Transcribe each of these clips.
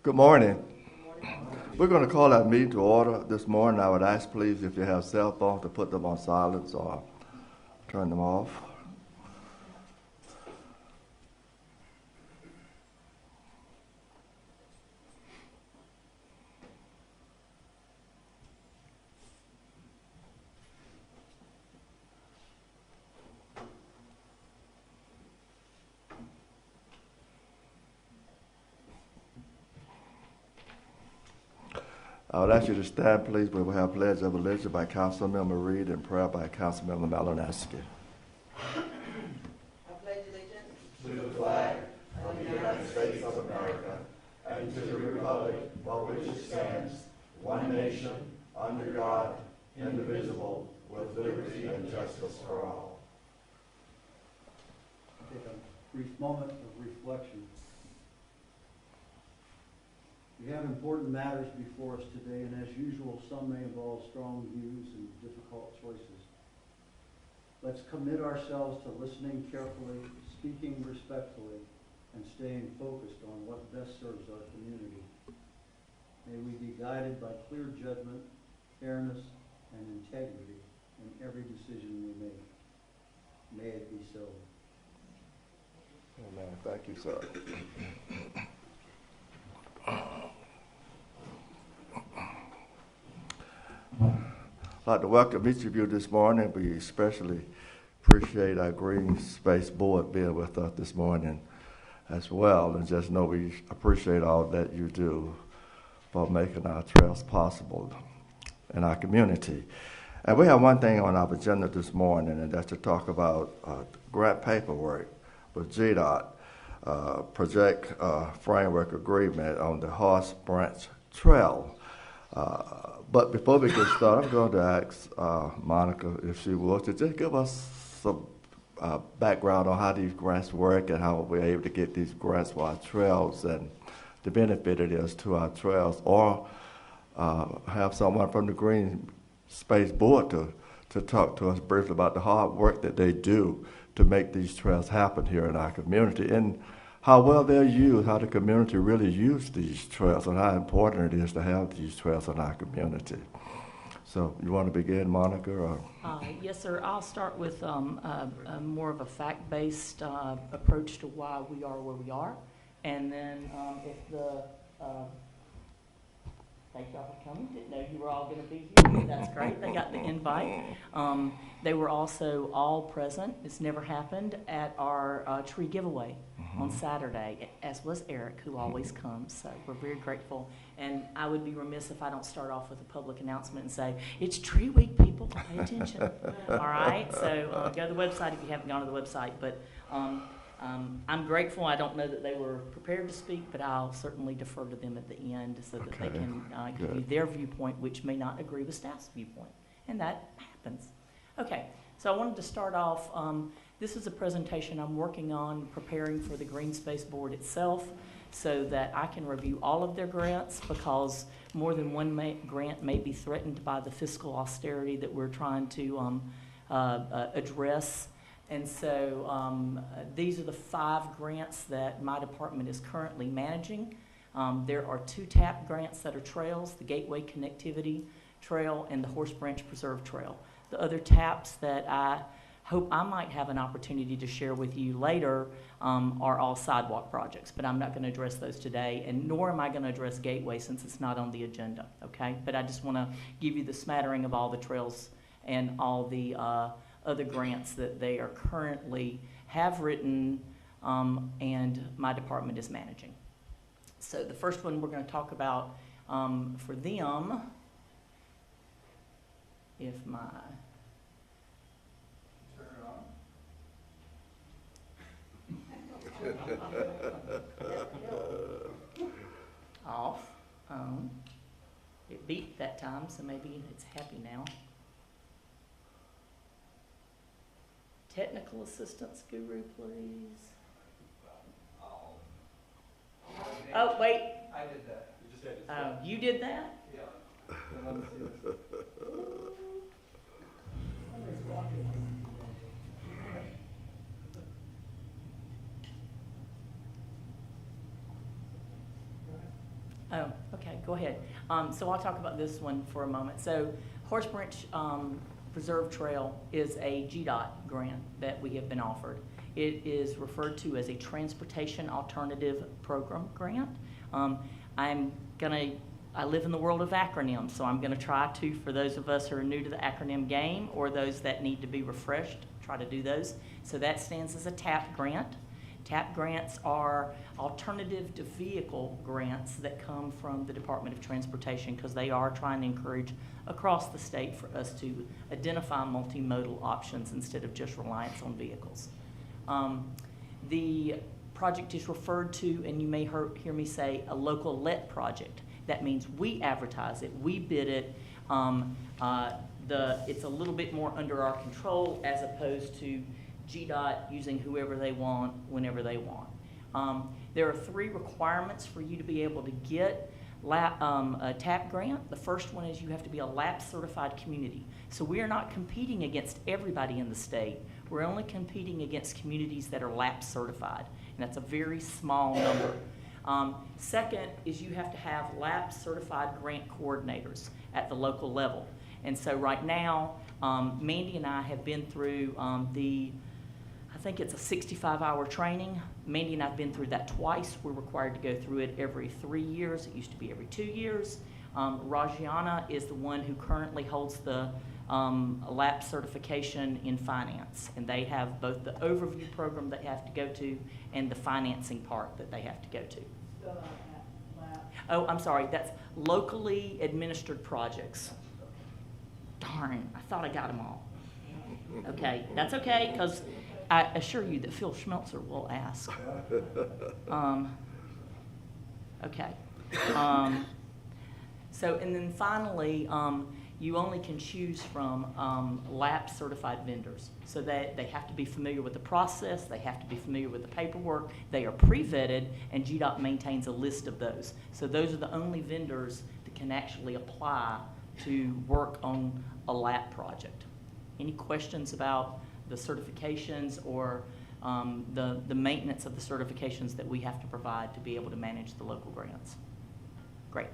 Good morning. We're going to call that meeting to order this morning. I would ask, please, if you have cell phones, to put them on silence or turn them off. I would ask you to stand, please. We will have pledge of allegiance by Councilmember Reed and prayer by Councilmember Malinowski. I pledge allegiance to the flag of the United States of America and to the republic for which it stands, one nation, under God, indivisible, with liberty and justice for all. Take a brief moment of reflection. We have important matters before us today, and as usual, some may involve strong views and difficult choices. Let's commit ourselves to listening carefully, speaking respectfully, and staying focused on what best serves our community. May we be guided by clear judgment, fairness, and integrity in every decision we make. May it be so. Amen. Thank you, sir. I'd like to welcome each of you this morning. We especially appreciate our Green Space Board being with us this morning as well. And just know we appreciate all that you do for making our trails possible in our community. And we have one thing on our agenda this morning, and that's to talk about grant paperwork with GDOT, project framework agreement on the Horse Branch Trail. But before we get started, I'm going to ask Monica, if she would, to just give us some background on how these grants work and how we're able to get these grants for our trails and the benefit it is to our trails, or have someone from the Green Space Board to talk to us briefly about the hard work that they do to make these trails happen here in our community, and how well they're used, how the community really use these trails, and how important it is to have these trails in our community. So you want to begin, Monica? Or? Yes, sir. I'll start with more of a fact-based approach to why we are where we are. And then if the thank y'all for coming. Didn't know you were all going to be here. That's great. They got the invite. They were also all present. It's never happened at our tree giveaway on Saturday, as was Eric, who always comes. So we're very grateful. And I would be remiss if I don't start off with a public announcement and say, it's Tree Week, people. Pay attention. All right? So go to the website if you haven't gone to the website. But I'm grateful. I don't know that they were prepared to speak, but I'll certainly defer to them at the end so that they can give you their viewpoint, which may not agree with staff's viewpoint. And that happens. Okay, so I wanted to start off. This is a presentation I'm working on preparing for the Green Space Board itself so that I can review all of their grants, because more than one grant may be threatened by the fiscal austerity that we're trying to address. And so these are the 5 grants that my department is currently managing. There are 2 TAP grants that are trails, the Gateway Connectivity Trail and the Horse Branch Preserve Trail. The other TAPs that I hope I might have an opportunity to share with you later are all sidewalk projects, but I'm not going to address those today, and nor am I going to address Gateway since it's not on the agenda, okay? But I just want to give you the smattering of all the trails and all the other grants that they are currently have written and my department is managing. So the first one we're going to talk about for them, if my off. It beeped that time, so maybe it's happy now. Technical assistance guru, please. Oh, wait. I did that. You just had to Oh, you did that? Yeah. Oh, okay, go ahead. So I'll talk about this one for a moment. So Horse Branch Preserve Trail is a GDOT grant that we have been offered. It is referred to as a Transportation Alternative Program grant. I live in the world of acronyms, so I'm gonna try to, for those of us who are new to the acronym game or those that need to be refreshed, try to do those. So that stands as a TAP grant. TAP grants are alternative to vehicle grants that come from the Department of Transportation because they are trying to encourage across the state for us to identify multimodal options instead of just reliance on vehicles. The project is referred to, and you may hear me say, a local let project. That means we advertise it, we bid it. It's a little bit more under our control as opposed to GDOT using whoever they want, whenever they want. There are 3 requirements for you to be able to get a TAP grant. The first one is you have to be a LAP certified community. So we are not competing against everybody in the state. We're only competing against communities that are LAP certified, and that's a very small number. Second is you have to have LAP certified grant coordinators at the local level. And so right now, Mandy and I have been through I think it's a 65-hour training. Mandy and I have been through that twice. We're required to go through it every 3 years. It used to be every 2 years. Rajiana is the one who currently holds the LAP certification in finance. And they have both the overview program they have to go to and the financing part that they have to go to. Oh, I'm sorry, that's locally administered projects. Darn, I thought I got them all. Okay, that's okay, because I assure you that Phil Schmelzer will ask. Okay. So, and then finally, you only can choose from LAP certified vendors. So that they have to be familiar with the process, they have to be familiar with the paperwork, they are pre-vetted, and GDOT maintains a list of those. So those are the only vendors that can actually apply to work on a LAP project. Any questions about the certifications or the maintenance of the certifications that we have to provide to be able to manage the local grants? Great.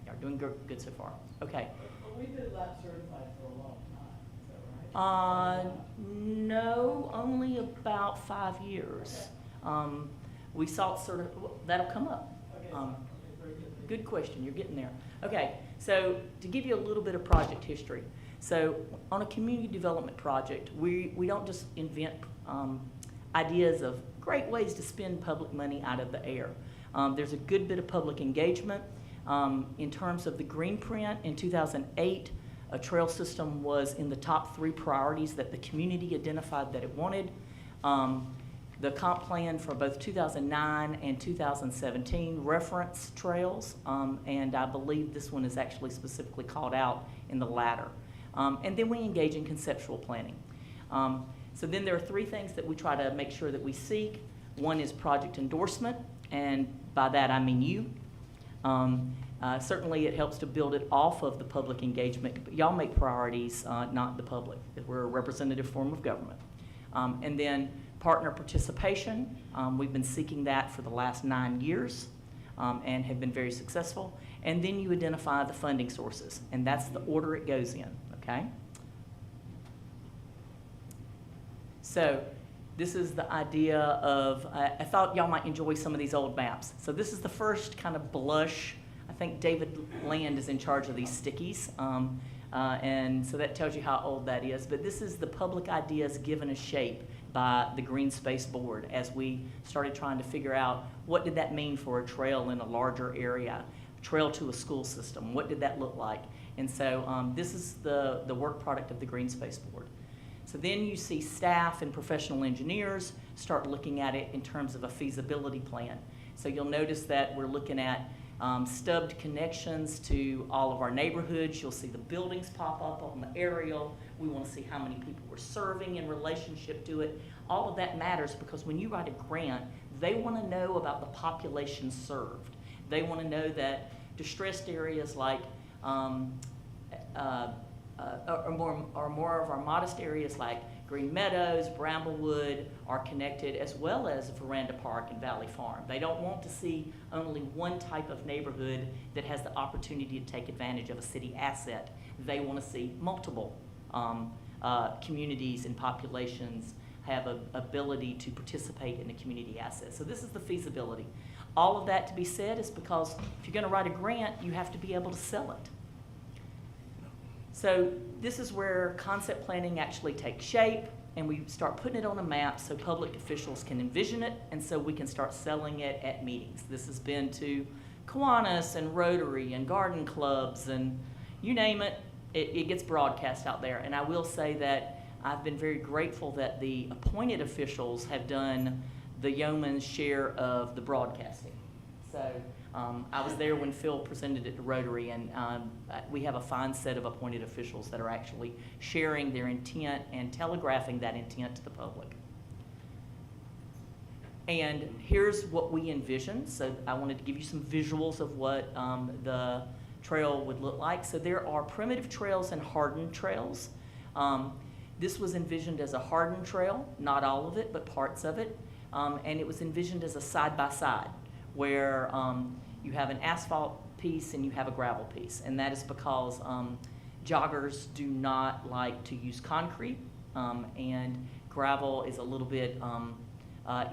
You're doing good so far. Okay. But we've been LAP certified for a long time, is that right? No, only about 5 years. We sought that'll come up. Okay, very good. Good question, you're getting there. Okay, so to give you a little bit of project history. So on a community development project, we don't just invent ideas of great ways to spend public money out of the air. There's a good bit of public engagement. In terms of the green print, in 2008, a trail system was in the top 3 priorities that the community identified that it wanted. The comp plan for both 2009 and 2017 reference trails, and I believe this one is actually specifically called out in the latter. And then we engage in conceptual planning. So then there are 3 things that we try to make sure that we seek. One is project endorsement, and by that I mean you. Certainly it helps to build it off of the public engagement, but y'all make priorities, not the public. We're a representative form of government. And then partner participation, we've been seeking that for the last 9 years and have been very successful. And then you identify the funding sources, and that's the order it goes in, okay? So this is the idea of, I thought y'all might enjoy some of these old maps. So this is the first kind of blush. I think David Land is in charge of these stickies. And so that tells you how old that is. But this is the public ideas given a shape by the Green Space Board as we started trying to figure out what did that mean for a trail in a larger area, trail to a school system, what did that look like? And so this is the work product of the Green Space Board. So then you see staff and professional engineers start looking at it in terms of a feasibility plan. So you'll notice that we're looking at stubbed connections to all of our neighborhoods. You'll see the buildings pop up on the aerial. We want to see how many people we're serving in relationship to it. All of that matters because when you write a grant, they want to know about the population served. They want to know that distressed areas like or more of our modest areas like Green Meadows, Bramblewood are connected, as well as Veranda Park and Valley Farm. They don't want to see only one type of neighborhood that has the opportunity to take advantage of a city asset. They want to see multiple communities and populations have an ability to participate in a community asset. So this is the feasibility. All of that to be said is because if you're going to write a grant, you have to be able to sell it. So this is where concept planning actually takes shape, and we start putting it on a map so public officials can envision it, and so we can start selling it at meetings. This has been to Kiwanis and Rotary and garden clubs and you name it, it gets broadcast out there. And I will say that I've been very grateful that the appointed officials have done the yeoman's share of the broadcasting. So I was there when Phil presented it to Rotary, and we have a fine set of appointed officials that are actually sharing their intent and telegraphing that intent to the public. And here's what we envision. So I wanted to give you some visuals of what the trail would look like. So there are primitive trails and hardened trails. This was envisioned as a hardened trail, not all of it, but parts of it. And it was envisioned as a side-by-side, where you have an asphalt piece and you have a gravel piece. And that is because joggers do not like to use concrete, and gravel is a little bit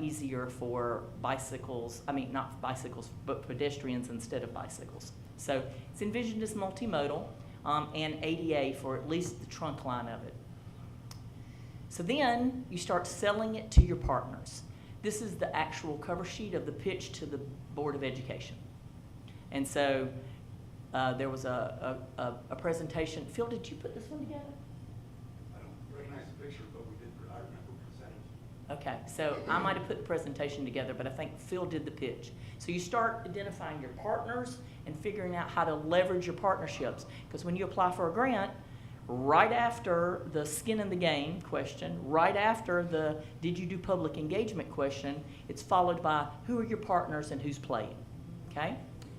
easier for bicycles, I mean not bicycles, but pedestrians instead of bicycles. So it's envisioned as multimodal and ADA for at least the trunk line of it. So then you start selling it to your partners. This is the actual cover sheet of the pitch to the Board of Education. And so there was a presentation. Phil, did you put this one together? I don't recognize the picture, but I remember presenting. Okay, so I might have put the presentation together, but I think Phil did the pitch. So you start identifying your partners and figuring out how to leverage your partnerships. Because when you apply for a grant, right after the skin in the game question, right after the did you do public engagement question, it's followed by who are your partners and who's playing, okay?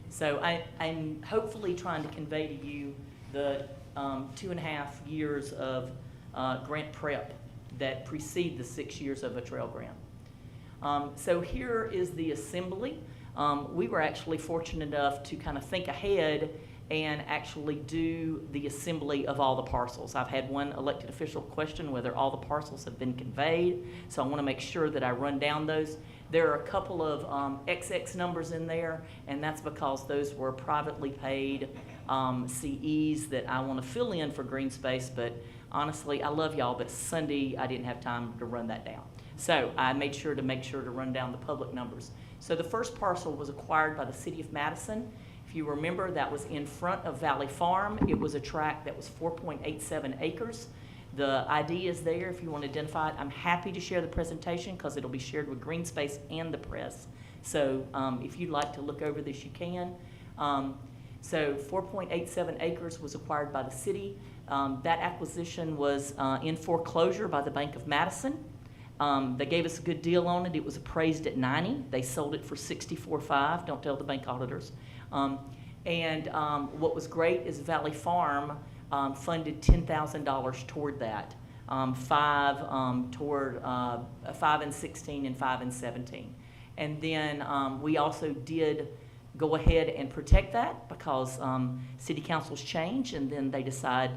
So I'm hopefully trying to convey to you the 2.5 years of grant prep that precede the 6 years of a trail grant. So here is the assembly. We were actually fortunate enough to kind of think ahead and actually do the assembly of all the parcels. I've had one elected official question whether all the parcels have been conveyed, so I want to make sure that I run down those. There are a couple of XX numbers in there, and that's because those were privately paid CEs that I want to fill in for green space, but honestly, I love y'all, but Sunday I didn't have time to run that down. So I made sure to run down the public numbers. So the first parcel was acquired by the City of Madison. If you remember, that was in front of Valley Farm. It was a tract that was 4.87 acres. The ID is there if you want to identify it. I'm happy to share the presentation because it'll be shared with Green Space and the press. So if you'd like to look over this, you can. So 4.87 acres was acquired by the city. That acquisition was in foreclosure by the Bank of Madison. They gave us a good deal on it. It was appraised at 90. They sold it for 64.5. Don't tell the bank auditors. What was great is Valley Farm funded $10,000 toward that, $5 toward 5 and 16 and 5 and 17. And then we also did go ahead and protect that because city councils change, and then they decide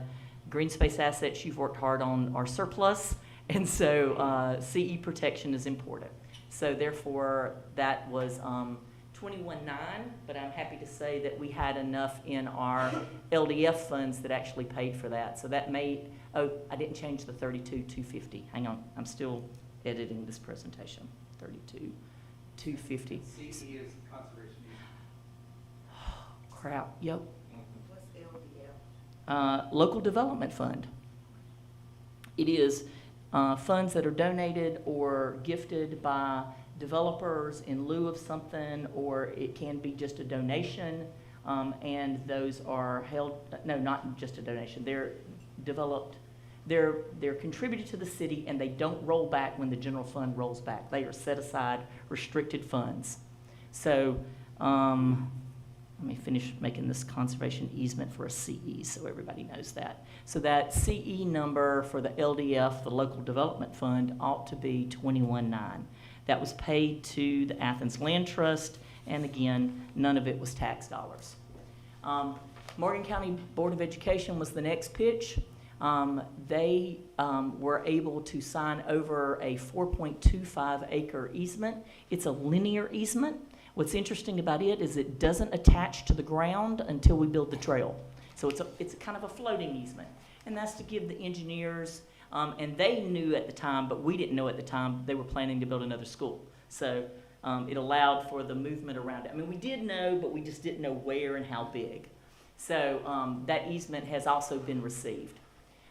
green space assets you've worked hard on are surplus, and so CE protection is important. So therefore, that was 21.9, but I'm happy to say that we had enough in our LDF funds that actually paid for that. So that made, oh, I didn't change the 32,250. Hang on, I'm still editing this presentation. 32,250. CE is conservation use. Crap, yep. What's LDF? Local Development Fund. It is funds that are donated or gifted by developers in lieu of something, or it can be just a donation, and those are held, no, not just a donation, they're developed, they're contributed to the city, and they don't roll back when the general fund rolls back. They are set aside restricted funds. So let me finish making this conservation easement for a CE so everybody knows that. So that CE number for the LDF, the Local Development Fund, ought to be 21.9. That was paid to the Athens Land Trust, and again, none of it was tax dollars. Morgan County Board of Education was the next pitch. They were able to sign over a 4.25 acre easement. It's a linear easement. What's interesting about it is it doesn't attach to the ground until we build the trail. So it's kind of a floating easement. And that's to give the engineers, and they knew at the time, but we didn't know at the time, they were planning to build another school. So it allowed for the movement around it. I mean, we did know, but we just didn't know where and how big. So that easement has also been received.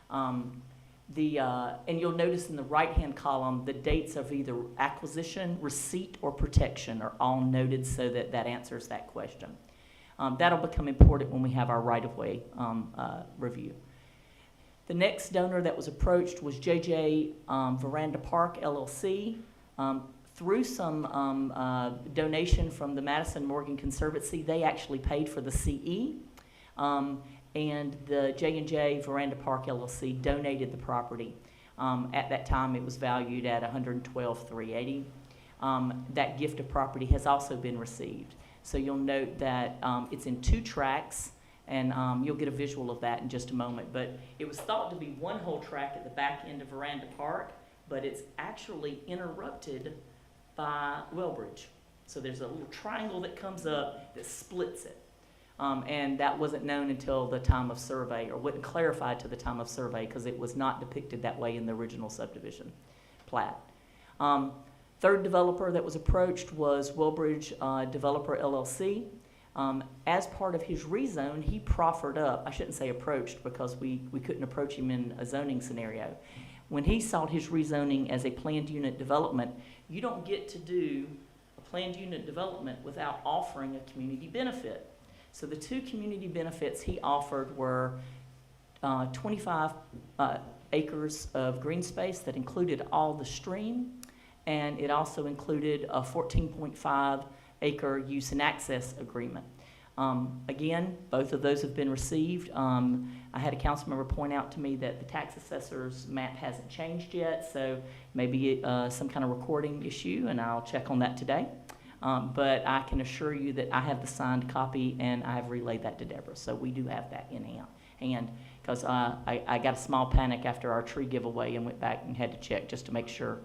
And you'll notice in the right-hand column, the dates of either acquisition, receipt, or protection are all noted so that that answers that question. That'll become important when we have our right-of-way review. The next donor that was approached was JJ Veranda Park, LLC. Through some donation from the Madison Morgan Conservancy, they actually paid for the CE. And the J&J Veranda Park LLC donated the property. At that time, it was valued at $112,380. That gift of property has also been received. So you'll note that it's in 2 tracks, and you'll get a visual of that in just a moment. But it was thought to be one whole track at the back end of Veranda Park, but it's actually interrupted by Wellbridge. So there's a little triangle that comes up that splits it. And that wasn't known until the time of survey, or wasn't clarified to the time of survey, because it was not depicted that way in the original subdivision plat. Third developer that was approached was Wellbridge Developer LLC. As part of his rezone, he proffered up, I shouldn't say approached because we couldn't approach him in a zoning scenario. When he sought his rezoning as a planned unit development, you don't get to do a planned unit development without offering a community benefit. So the 2 community benefits he offered were 25 acres of green space that included all the stream, and it also included a 14.5 acre use and access agreement. Again, both of those have been received. I had a council member point out to me that the tax assessor's map hasn't changed yet, so maybe some kind of recording issue, and I'll check on that today. But I can assure you that I have the signed copy, and I have relayed that to Deborah. So we do have that in hand, because I got a small panic after our tree giveaway and went back and had to check just to make sure,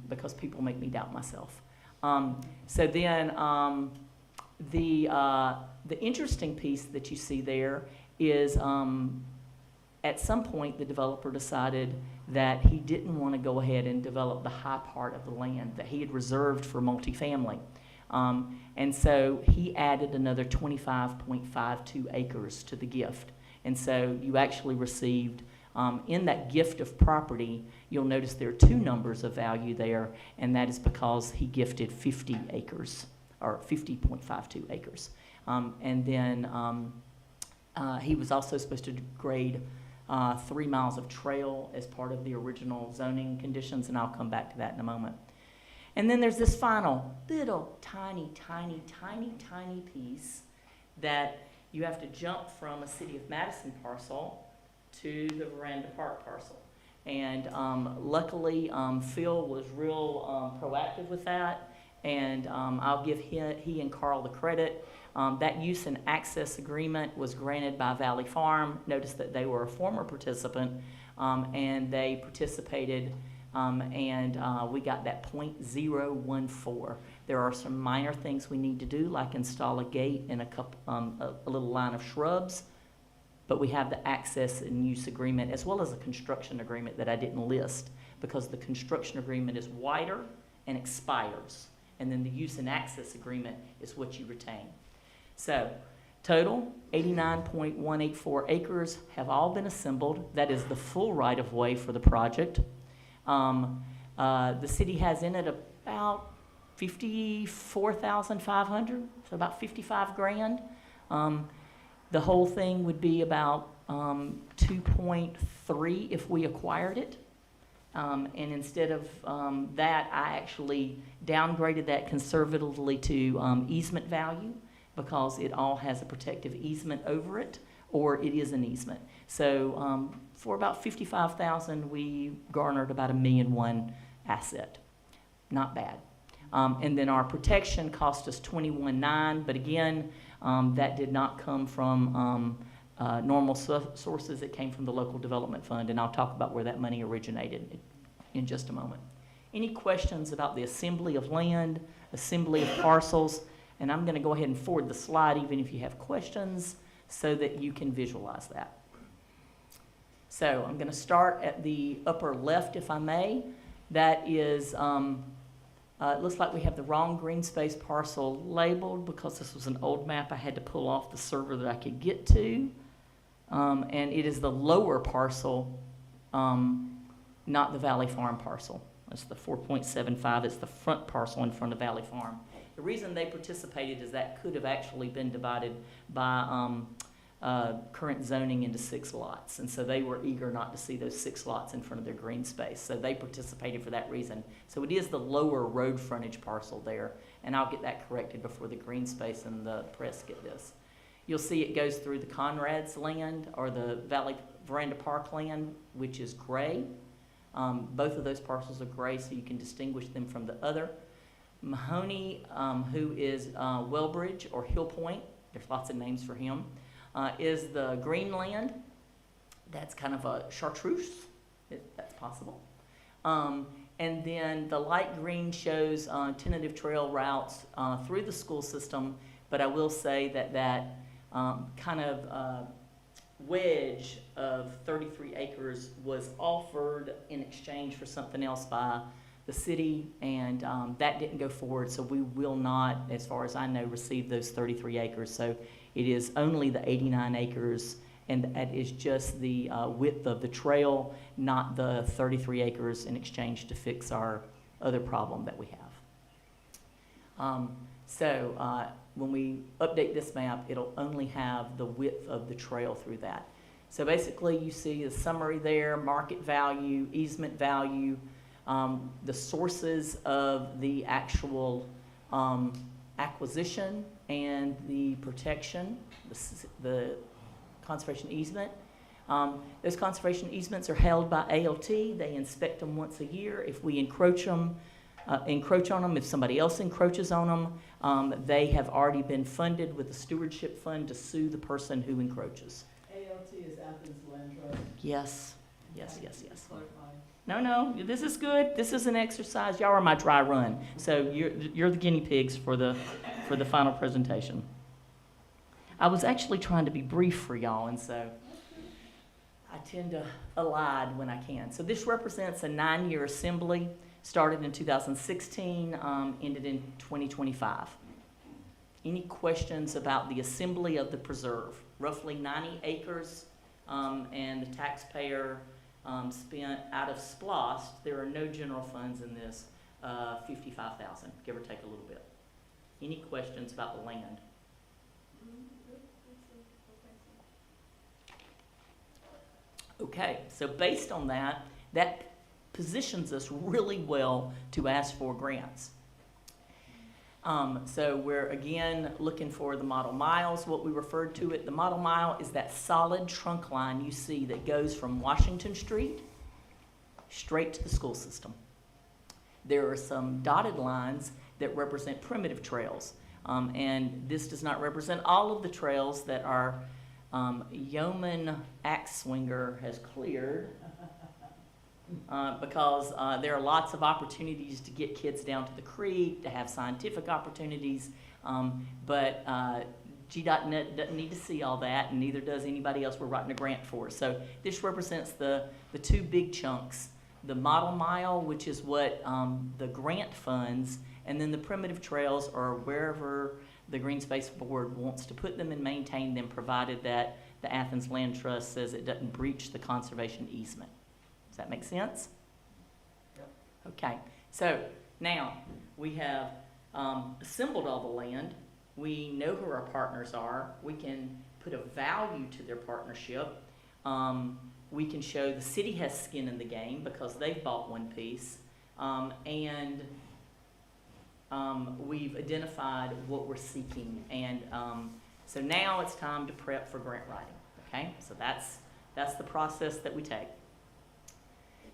because people make me doubt myself. So then the interesting piece that you see there is at some point the developer decided that he didn't want to go ahead and develop the high part of the land that he had reserved for multifamily. And so he added another 25.52 acres to the gift. And so you actually received, in that gift of property, you'll notice there are 2 numbers of value there, and that is because he gifted 50 acres, or 50.52 acres. And then he was also supposed to grade 3 miles of trail as part of the original zoning conditions, and I'll come back to that in a moment. And then there's this final little tiny piece that you have to jump from a City of Madison parcel to the Veranda Park parcel. And luckily, Phil was real proactive with that, and I'll give he and Carl the credit. That use and access agreement was granted by Valley Farm. Notice that they were a former participant, and they participated, and we got that .014. There are some minor things we need to do, like install a gate and a little line of shrubs, but we have the access and use agreement as well as a construction agreement that I didn't list, because the construction agreement is wider and expires, and then the use and access agreement is what you retain. So, total 89.184 acres have all been assembled. That is the full right-of-way for the project. The city has in it about 54,500, so about 55 grand. The whole thing would be about 2.3 if we acquired it. And instead of that, I actually downgraded that conservatively to easement value. because it all has a protective easement over it, or it is an easement. So for about $55,000, we garnered about $1.1 million asset. Not bad. And then our protection cost us $21.9, but again, that did not come from normal sources. It came from the local development fund, and I'll talk about where that money originated in just a moment. Any questions about the assembly of land, assembly of parcels? And I'm going to go ahead and forward the slide even if you have questions so that you can visualize that. So I'm going to start at the upper left, if I may. That is, it looks like we have the wrong green space parcel labeled because this was an old map I had to pull off the server that I could get to. And it is the lower parcel, not the Valley Farm parcel. It's the 4.75. It's the front parcel in front of Valley Farm. The reason they participated is that could have actually been divided by current zoning into 6 lots. And so they were eager not to see those 6 lots in front of their green space. So they participated for that reason. So it is the lower road frontage parcel there. And I'll get that corrected before the green space and the press get this. You'll see it goes through the Conrad's land or the Valley Veranda Park land, which is gray. Both of those parcels are gray, so you can distinguish them from the other. Mahoney, who is Wellbridge or Hill Point, there's lots of names for him, is the green land. That's kind of a chartreuse, if that's possible. And then the light green shows tentative trail routes through the school system, but I will say that that kind of wedge of 33 acres was offered in exchange for something else by the city, and that didn't go forward, so we will not, as far as I know, receive those 33 acres. So it is only the 89 acres, and that is just the width of the trail, not the 33 acres in exchange to fix our other problem that we have. When we update this map, it'll only have the width of the trail through that. So basically, you see the summary there, market value, easement value, the sources of the actual acquisition and the protection, the conservation easement. Those conservation easements are held by ALT. They inspect them once a year. If we encroach on them, if somebody else encroaches on them, they have already been funded with a stewardship fund to sue the person who encroaches. ALT is Athens Land Trust. Yes, yes, yes, yes. Clarify. No, this is good. This is an exercise. Y'all are my dry run, so you're the guinea pigs for the final presentation. I was actually trying to be brief for y'all, and so I tend to elide when I can. So this represents a 9-year assembly. Started in 2016, ended in 2025. Any questions about the assembly of the preserve? Roughly 90 acres, and the taxpayer spent out of SPLOST, there are no general funds in this, $55,000, give or take a little bit. Any questions about the land? Okay, so based on that, that positions us really well to ask for grants. So we're again looking for the model miles, what we referred to it. The model mile is that solid trunk line you see that goes from Washington Street straight to the school system. There are some dotted lines that represent primitive trails. And this does not represent all of the trails that our yeoman axe swinger has cleared. Because there are lots of opportunities to get kids down to the creek, to have scientific opportunities, but GDOT doesn't need to see all that, and neither does anybody else we're writing a grant for. So this represents the 2 big chunks, the model mile, which is what the grant funds, and then the primitive trails are wherever the Green Space Board wants to put them and maintain them, provided that the Athens Land Trust says it doesn't breach the conservation easement. Does that make sense? Yep. Okay, so now we have assembled all the land. We know who our partners are. We can put a value to their partnership. We can show the city has skin in the game because they've bought one piece. And we've identified what we're seeking, and so now it's time to prep for grant writing. Okay, so that's the process that we take.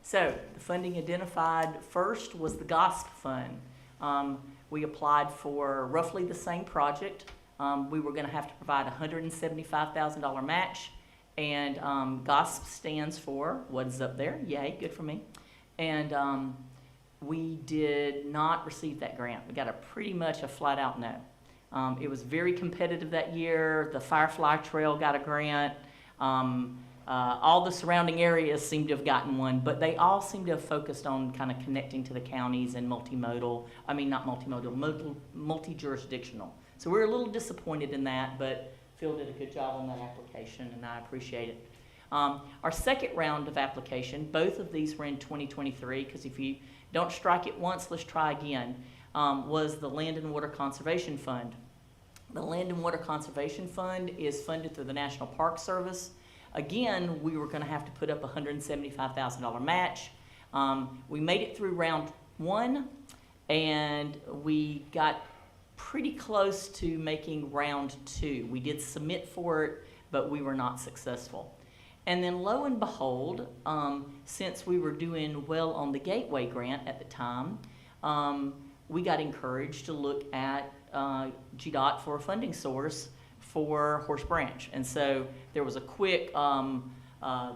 So the funding identified first was the GOSP fund. We applied for roughly the same project. We were going to have to provide a $175,000 match, and GOSP stands for what is up there. Yay, good for me. And we did not receive that grant. We got pretty much a flat-out no. It was very competitive that year. The Firefly Trail got a grant. All the surrounding areas seem to have gotten one, but they all seem to have focused on kind of connecting to the counties and multi-jurisdictional. So we're a little disappointed in that, but Phil did a good job on that application, and I appreciate it. Our second round of application, both of these were in 2023, because if you don't strike it once, let's try again, was the Land and Water Conservation Fund. The Land and Water Conservation Fund is funded through the National Park Service. Again, we were going to have to put up a $175,000 match. We made it through round one, and we got pretty close to making round two. We did submit for it, but we were not successful. And then lo and behold, since we were doing well on the Gateway grant at the time, we got encouraged to look at GDOT for a funding source for Horse Branch. And so there was a quick call to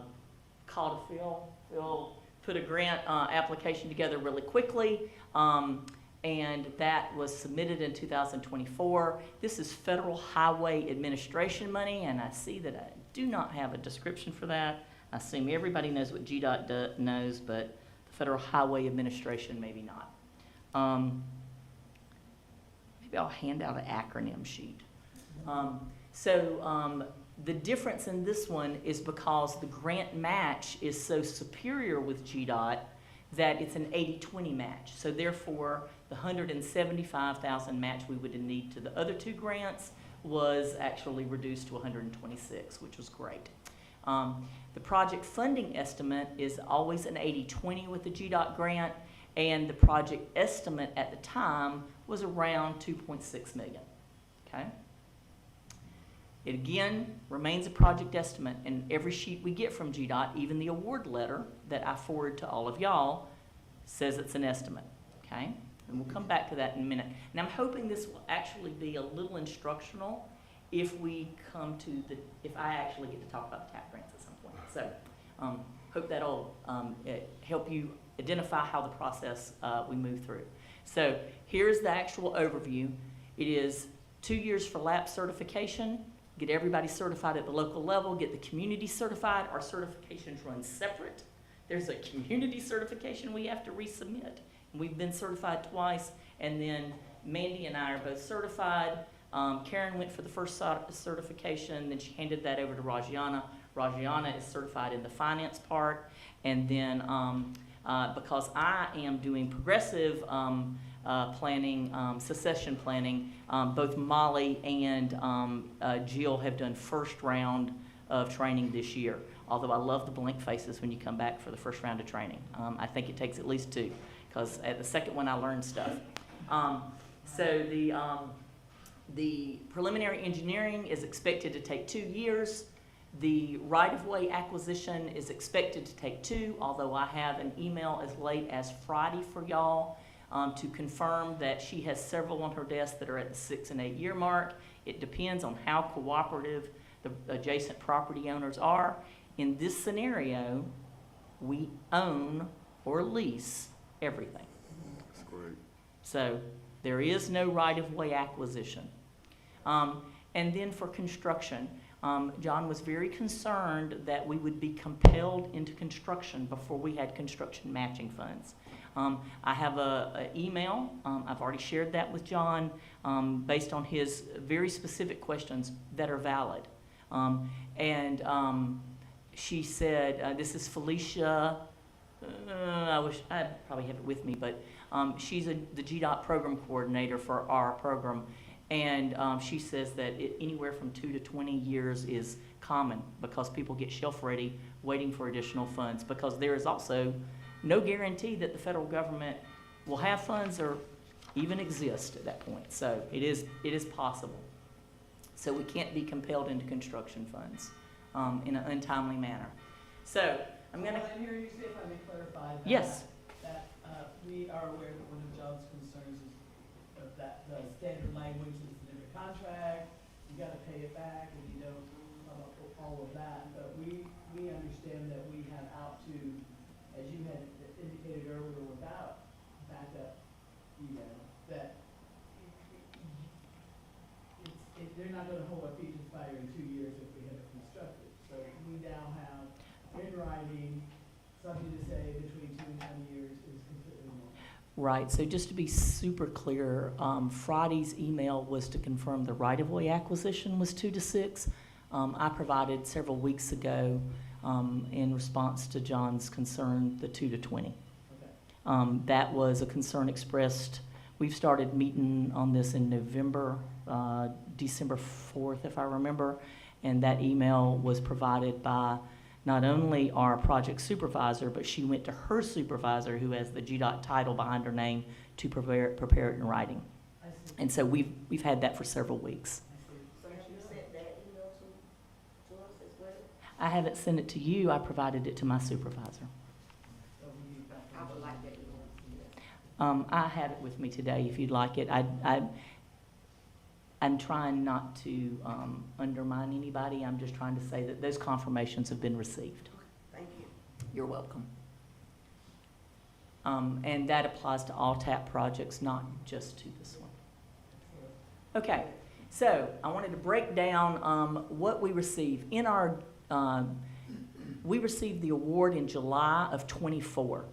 Phil. Phil put a grant application together really quickly, and that was submitted in 2024. This is Federal Highway Administration money, and I see that I do not have a description for that. I assume everybody knows what GDOT knows, but the Federal Highway Administration maybe not. Maybe I'll hand out an acronym sheet. The difference in this one is because the grant match is so superior with GDOT that it's an 80-20 match. So therefore, the $175,000 match we would need to the other two grants was actually reduced to $126,000, which was great. The project funding estimate is always an 80-20 with the GDOT grant, and the project estimate at the time was around $2.6 million. Okay? It again remains a project estimate, and every sheet we get from GDOT, even the award letter that I forward to all of y'all, says it's an estimate. Okay? And we'll come back to that in a minute. And I'm hoping this will actually be a little instructional if I actually get to talk about the TAP grants at some point. So hope that'll help you identify how the process we move through. So here's the actual overview. It is 2 years for lap certification, get everybody certified at the local level, get the community certified. Our certifications run separate. There's a community certification we have to resubmit. We've been certified twice, and then Mandy and I are both certified. Karen went for the first certification, then she handed that over to Rajiana. Rajiana is certified in the finance part, and then because I am doing progressive planning, succession planning, both Molly and Jill have done first round of training this year, although I love the blank faces when you come back for the first round of training. I think it takes at least 2. Because at the second one I learned stuff. So the preliminary engineering is expected to take 2 years. The right-of-way acquisition is expected to take 2, although I have an email as late as Friday for y'all to confirm that she has several on her desk that are at the 6 and 8 year mark. It depends on how cooperative the adjacent property owners are. In this scenario, we own or lease everything. That's great. So there is no right-of-way acquisition. And then for construction, John was very concerned that we would be compelled into construction before we had construction matching funds. I have an email, I've already shared that with John, based on his very specific questions that are valid. She said, this is Felicia, I wish I probably have it with me, but she's the GDOT program coordinator for our program, and she says that anywhere from 2 to 20 years is common because people get shelf ready waiting for additional funds, because there is also no guarantee that the federal government will have funds or even exist at that point. So it is possible. So we can't be compelled into construction funds in an untimely manner. So I'm going to. Well, and here you see if I may clarify that. Yes. That we are aware that one of John's concerns is that the standard language is the different contract, you gotta pay it back, and you know, all of that. But we understand that we have out to, as you had indicated earlier without backup, that they're not gonna hold our feet to the fire in 2 years if we have it constructed. So we now have in writing something to say between 2 and 10 years is completely normal. Right, so just to be super clear, Friday's email was to confirm the right-of-way acquisition was 2 to 6. I provided several weeks ago, in response to John's concern, the 2 to 20. Okay. That was a concern expressed. We've started meeting on this in November, December 4th, if I remember, and that email was provided by not only our project supervisor, but she went to her supervisor, who has the GDOT title behind her name, to prepare it in writing. I see. And so we've had that for several weeks. I see. So you sent that email to us as well? I haven't sent it to you, I provided it to my supervisor. So we need that. I would like that email. I have it with me today if you'd like it. I'm trying not to undermine anybody, I'm just trying to say that those confirmations have been received. Thank you. You're welcome. And that applies to all TAP projects, not just to this one. Okay, so I wanted to break down what we receive. In our, we received the award in July of '24.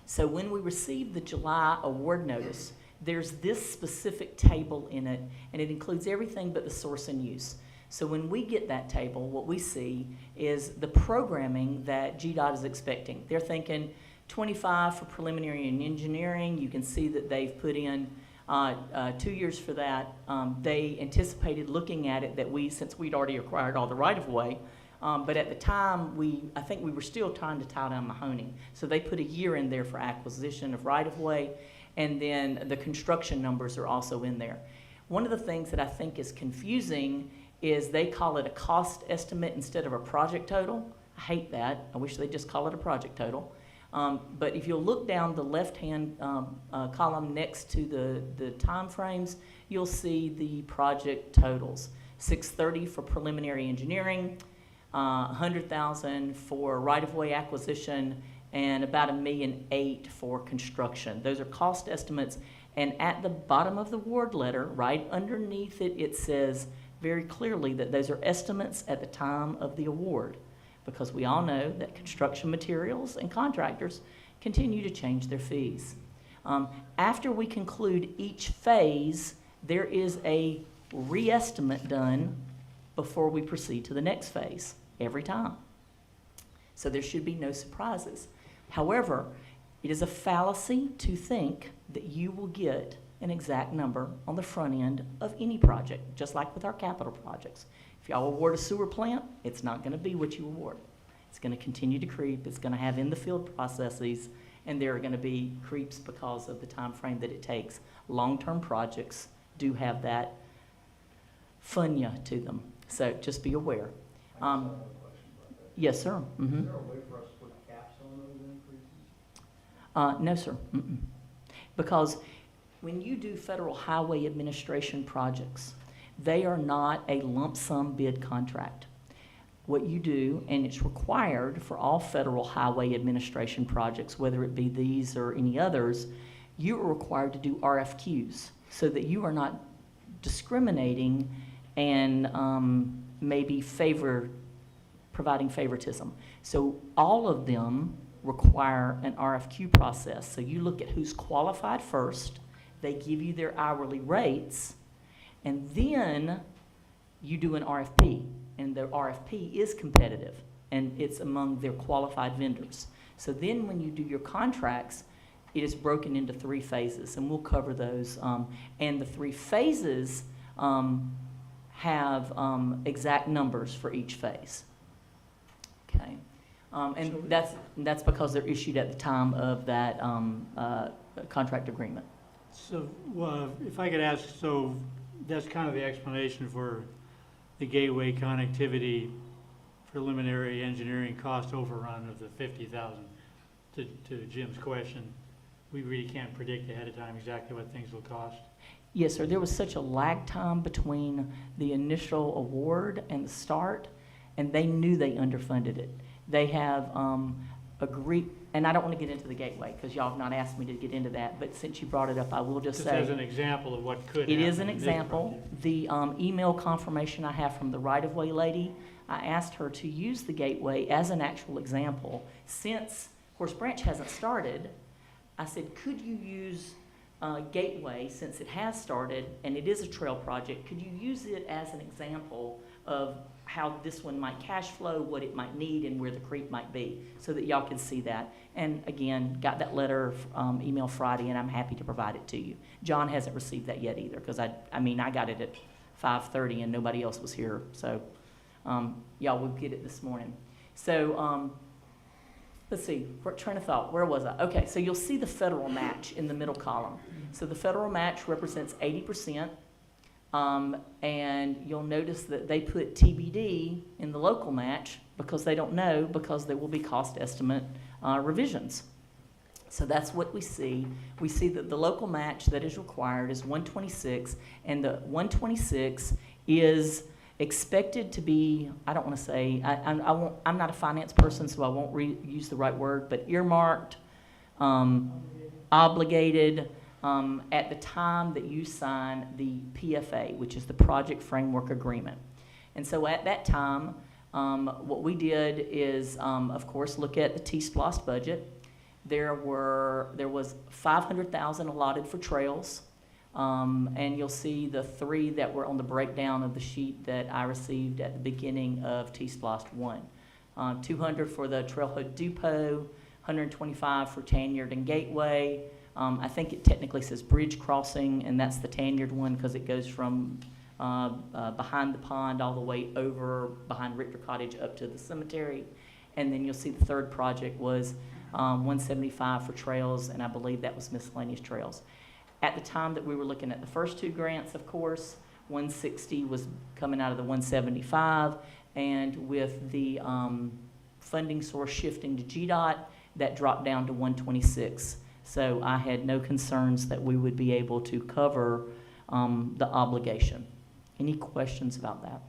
So when we received the July award notice, there's this specific table in it, and it includes everything but the source and use. So when we get that table, what we see is the programming that GDOT is expecting. They're thinking 25 for preliminary and engineering. You can see that they've put in 2 years for that. They anticipated looking at it that since we'd already acquired all the right-of-way, but at the time, I think we were still trying to tie down Mahoning. So they put a year in there for acquisition of right-of-way, and then the construction numbers are also in there. One of the things that I think is confusing is they call it a cost estimate instead of a project total. I hate that. I wish they'd just call it a project total. But if you'll look down the left-hand column next to the time frames, you'll see the project totals. $630 for preliminary engineering, $100,000 for right-of-way acquisition, and about $1.8 million for construction. Those are cost estimates, and at the bottom of the award letter, right underneath it, it says very clearly that those are estimates at the time of the award, because we all know that construction materials and contractors continue to change their fees. After we conclude each phase, there is a re-estimate done before we proceed to the next phase, every time. So there should be no surprises. However, it is a fallacy to think that you will get an exact number on the front end of any project, just like with our capital projects. If y'all award a sewer plant, it's not going to be what you award. It's going to continue to creep. It's going to have in-the-field processes, and there are going to be creeps because of the time frame that it takes. Long-term projects do have that funya to them, so just be aware. Yes, sir. Mm-hmm. Is there a way for us to put caps on those increases? No, sir. Mm-mm. Because when you do Federal Highway Administration projects, they are not a lump sum bid contract. What you do, and it's required for all Federal Highway Administration projects, whether it be these or any others, you are required to do RFQs so that you are not discriminating and maybe providing favoritism. So all of them require an RFQ process. So you look at who's qualified first, they give you their hourly rates, and then you do an RFP. And the RFP is competitive, and it's among their qualified vendors. So then when you do your contracts, it is broken into 3 phases, and we'll cover those. And the 3 phases have exact numbers for each phase. Okay, and that's because they're issued at the time of that contract agreement. So, if I could ask, so that's kind of the explanation for the gateway connectivity preliminary engineering cost overrun of the 50,000. To Jim's question, we really can't predict ahead of time exactly what things will cost. Yes, sir. There was such a lag time between the initial award and the start, and they knew they underfunded it. They have agreed, and I don't want to get into the gateway because y'all have not asked me to get into that, but since you brought it up, I will just Just say. as an example of what could It happen is an in this example. project. The email confirmation I have from the right-of-way lady, I asked her to use the gateway as an actual example. Since Horse Branch hasn't started, I said, could you use Gateway, since it has started and it is a trail project, could you use it as an example of how this one might cash flow, what it might need, and where the creek might be, so that y'all can see that. And again, got that letter, email Friday, and I'm happy to provide it to you. John hasn't received that yet either, because I got it at 5:30 and nobody else was here, so y'all will get it this morning. So let's see, train of thought, where was I? Okay, so you'll see the federal match in the middle column. So the federal match represents 80%. And you'll notice that they put TBD in the local match because they don't know, because there will be cost estimate revisions. So that's what we see. We see that the local match that is required is 126, and the 126 is expected to be, I don't want to say, I'm not a finance person, so I won't use the right word, but earmarked, obligated, at the time that you sign the PFA, which is the Project Framework Agreement. And so at that time, what we did is, of course, look at the T-SPLOST budget. There was $500,000 allotted for trails, and you'll see the three that were on the breakdown of the sheet that I received at the beginning of T-SPLOST 1. 200 for the Trailhead Depot, 125 for Tanyard and Gateway. I think it technically says bridge crossing, and that's the Tanyard one because it goes from behind the pond all the way over behind Richter Cottage up to the cemetery. And then you'll see the third project was 175 for trails, and I believe that was miscellaneous trails. At the time that we were looking at the first two grants, of course, 160 was coming out of the 175, and with the funding source shifting to GDOT, that dropped down to 126. So I had no concerns that we would be able to cover the obligation. Any questions about that?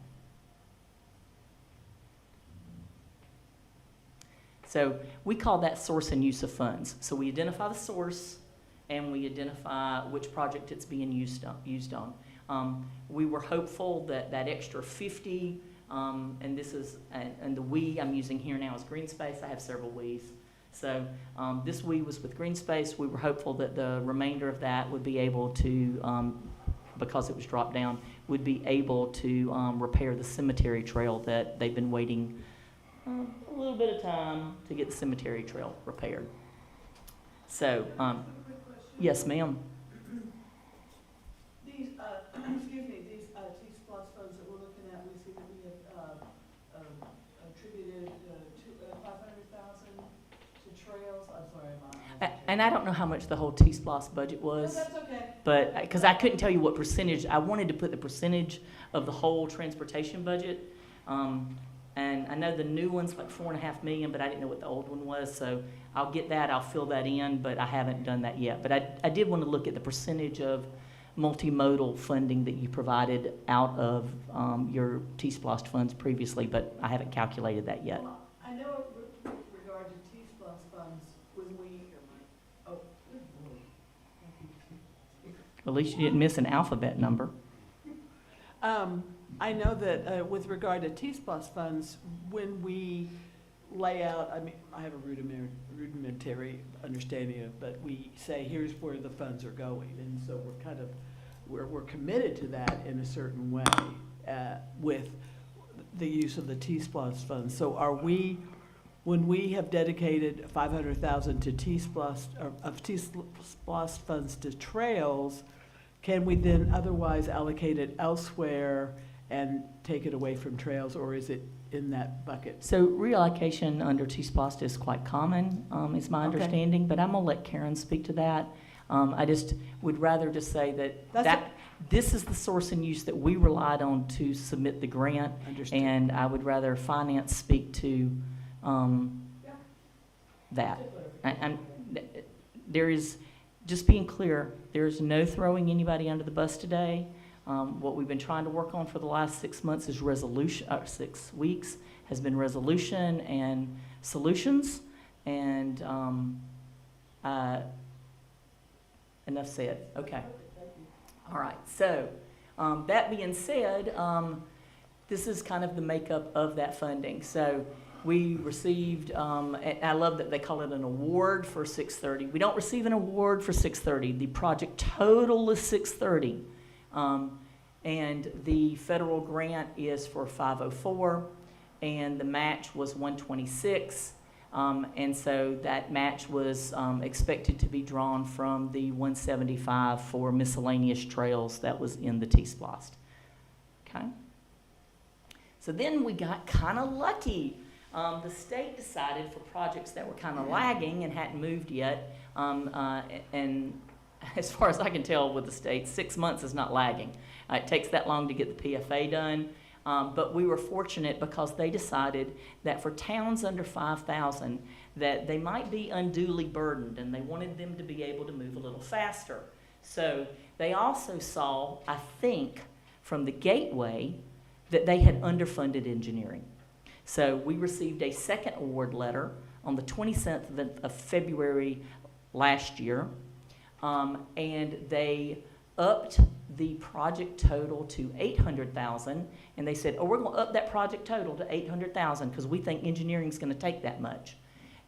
So we call that source and use of funds. So we identify the source and we identify which project it's being used on. We were hopeful that that extra 50, and this is, and the we I'm using here now is Green Space. I have several we's. So this we was with Green Space. We were hopeful that the remainder of that would be able to, because it was dropped down, would be able to repair the cemetery trail that they've been waiting a little bit of time to get the cemetery trail repaired. So, yes, ma'am. These, excuse me, these T-SPLOST funds that we're looking at, we see that we have attributed $500,000 to trails. I'm sorry, And I don't know how much the whole T-SPLOST budget No, was, that's okay. but, because I couldn't tell you what percentage. I wanted to put the percentage of the whole transportation budget. And I know the new one's like $4.5 million, but I didn't know what the old one was, so I'll get that, I'll fill that in, but I haven't done that yet. But I did want to look at the percentage of multimodal funding that you provided out of your T-SPLOST funds previously, but I haven't calculated that yet. Well, I know with regard to T-SPLOST funds, when we, oh, good Lord. At least you didn't miss an alphabet number. I know that with regard to T-SPLOST funds, when we lay out, I mean, I have a rudimentary understanding of, but we say, here's where the funds are going. And so we're kind of, we're committed to that in a certain way with the use of the T-SPLOST funds. So are we, when we have dedicated $500,000 to T-SPLOST, of T-SPLOST funds to trails, can we then otherwise allocate it elsewhere and take it away from trails, or is it in that bucket? So reallocation under T-SPLOST is quite common, is my Okay. understanding, but I'm gonna let Karen speak to that. I just would rather just say That's this is the source and use that we relied on to submit the grant, Understood. and I would rather finance speak to that. There is, just being clear, there is no throwing anybody under the bus today. What we've been trying to work on for the last 6 months is resolution, 6 weeks has been resolution and solutions, and enough said. Okay. All right. So that being said, this is kind of the makeup of that funding. So we received, and I love that they call it an award for 630. We don't receive an award for 630. The project total is 630. And the federal grant is for 504, and the match was 126. And so that match was expected to be drawn from the 175 for miscellaneous trails that was in the T-SPLOST. Okay? So then we got kind of lucky. The state decided for projects that were kind of lagging and hadn't moved yet, and as far as I can tell with the state, 6 months is not lagging. It takes that long to get the PFA done. But we were fortunate because they decided that for towns under 5,000 that they might be unduly burdened, and they wanted them to be able to move a little faster. So they also saw, I think, from the Gateway that they had underfunded engineering. So we received a second award letter on the 27th of February last year, and they upped the project total to $800,000, and they said, oh, we're going to up that project total to $800,000 because we think engineering is going to take that much.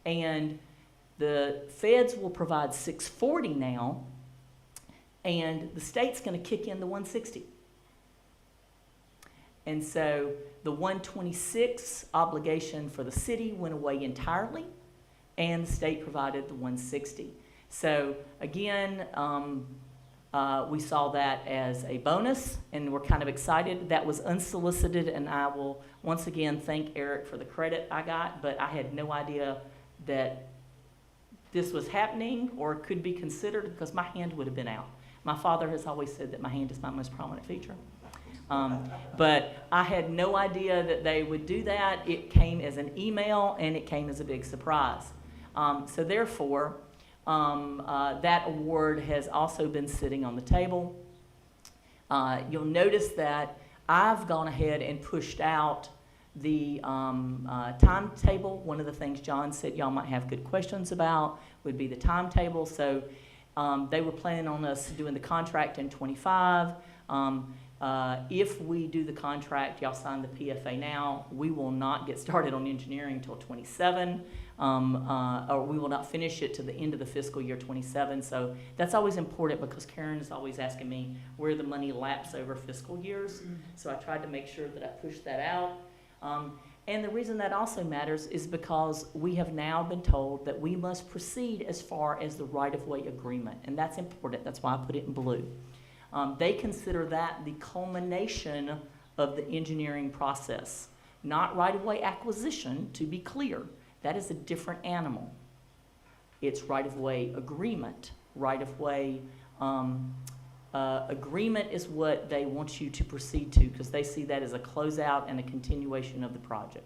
And the feds will provide $640 now, and the state's going to kick in the $160. And so the $126 obligation for the city went away entirely, and the state provided the $160. So again, we saw that as a bonus, and we're kind of excited. That was unsolicited, and I will once again thank Eric for the credit I got, but I had no idea that this was happening or could be considered because my hand would have been out. My father has always said that my hand is my most prominent feature. But I had no idea that they would do that. It came as an email, and it came as a big surprise. So therefore, that award has also been sitting on the table. You'll notice that I've gone ahead and pushed out the timetable. One of the things John said y'all might have good questions about would be the timetable. So they were planning on us doing the contract in 25. If we do the contract, y'all sign the PFA now, we will not get started on engineering until 27. Or we will not finish it to the end of the fiscal year 27. So that's always important because Karen is always asking me where the money laps over fiscal years. So I tried to make sure that I pushed that out. And the reason that also matters is because we have now been told that we must proceed as far as the right-of-way agreement. And that's important. That's why I put it in blue. They consider that the culmination of the engineering process, not right-of-way acquisition, to be clear. That is a different animal. It's right-of-way agreement. Right-of-way agreement is what they want you to proceed to because they see that as a closeout and a continuation of the project.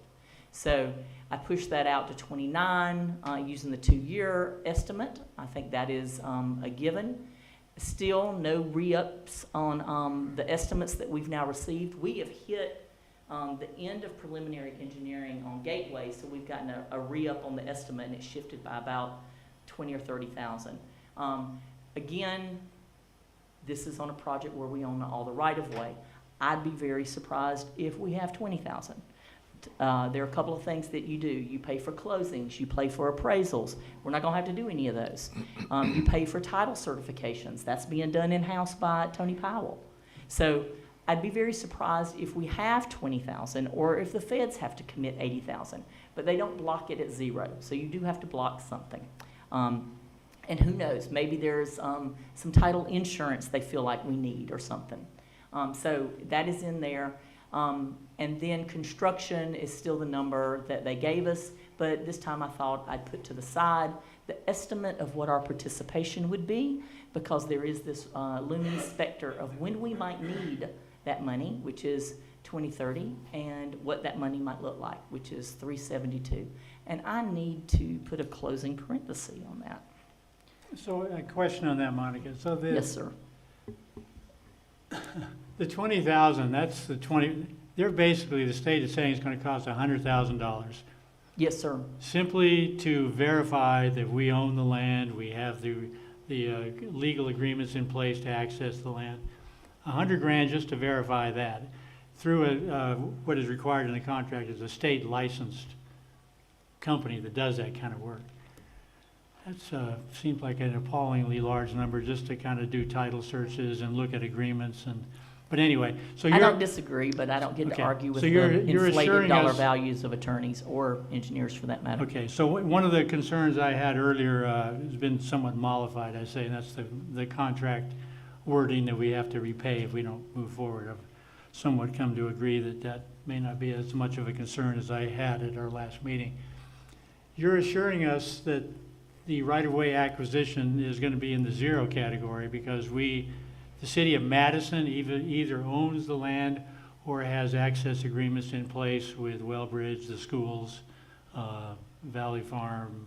So I pushed that out to 29 using the 2-year estimate. I think that is a given. Still no re-ups on the estimates that we've now received. We have hit the end of preliminary engineering on Gateway, so we've gotten a re-up on the estimate, and it shifted by about 20 or 30,000. Again, this is on a project where we own all the right-of-way. I'd be very surprised if we have 20,000. There are a couple of things that you do. You pay for closings. You pay for appraisals. We're not going to have to do any of those. You pay for title certifications. That's being done in-house by Tony Powell. So I'd be very surprised if we have 20,000 or if the feds have to commit 80,000. But they don't block it at 0. So you do have to block something. And who knows, maybe there's some title insurance they feel like we need or something. So that is in there. And then construction is still the number that they gave us, but this time I thought I'd put to the side the estimate of what our participation would be, because there is this looming specter of when we might need that money, which is 2030, and what that money might look like, which is 372. And I need to put a closing parenthesis on that. So a question on that, Monica. So Yes, sir. the 20,000, that's the 20, they're basically, the state is saying it's going to cost $100,000. Yes, sir. Simply to verify that we own the land, we have the legal agreements in place to access the land. $100,000 just to verify that through what is required in the contract is a state licensed company that does that kind of work. That seems like an appallingly large number just to kind of do title searches and look at agreements and. But anyway, so I you're. don't disagree, but I don't get to Okay. argue with So the you're inflated assuring dollar us- values of attorneys or engineers for that matter. Okay, so one of the concerns I had earlier has been somewhat mollified, I say, and that's the contract wording that we have to repay if we don't move forward. I've somewhat come to agree that that may not be as much of a concern as I had at our last meeting. You're assuring us that the right-of-way acquisition is going to be in the zero category because the city of Madison either owns the land or has access agreements in place with Wellbridge, the schools, Valley Farm.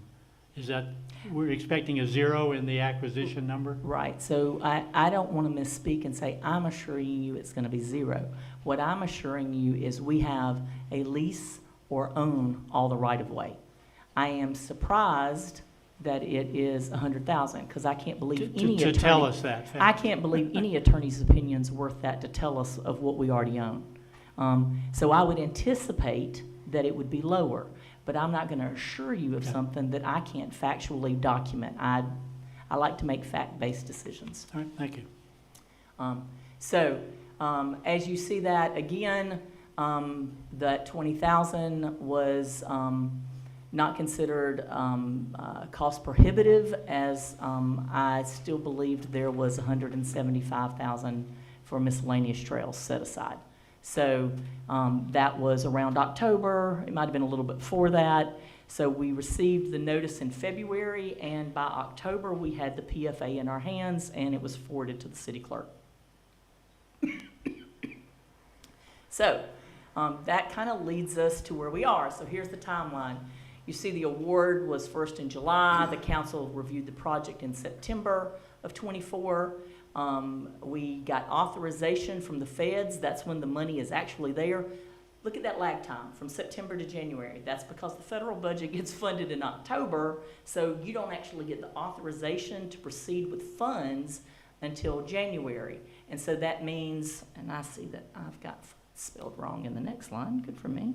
Is that, we're expecting a zero in the acquisition number? Right, so I don't want to misspeak and say I'm assuring you it's going to be zero. What I'm assuring you is we have a lease or own all the right-of-way. I am surprised that it is 100,000 because I can't believe any To attorney. tell us that fact. I can't believe any attorney's opinion's worth that to tell us of what we already own. So I would anticipate that it would be lower, but I'm not going to assure you of Okay. something that I can't factually document. I like to make fact-based decisions. All right, thank you. As you see that, again, that 20,000 was not considered cost prohibitive, as I still believed there was 175,000 for miscellaneous trails set aside. So that was around October. It might have been a little bit before that. So we received the notice in February, and by October we had the PFA in our hands, and it was forwarded to the city clerk. So that kind of leads us to where we are. So here's the timeline. You see the award was first in July. The council reviewed the project in September of '24. We got authorization from the feds. That's when the money is actually there. Look at that lag time from September to January. That's because the federal budget gets funded in October, so you don't actually get the authorization to proceed with funds until January. And so that means, and I see that I've got spelled wrong in the next line, good for me.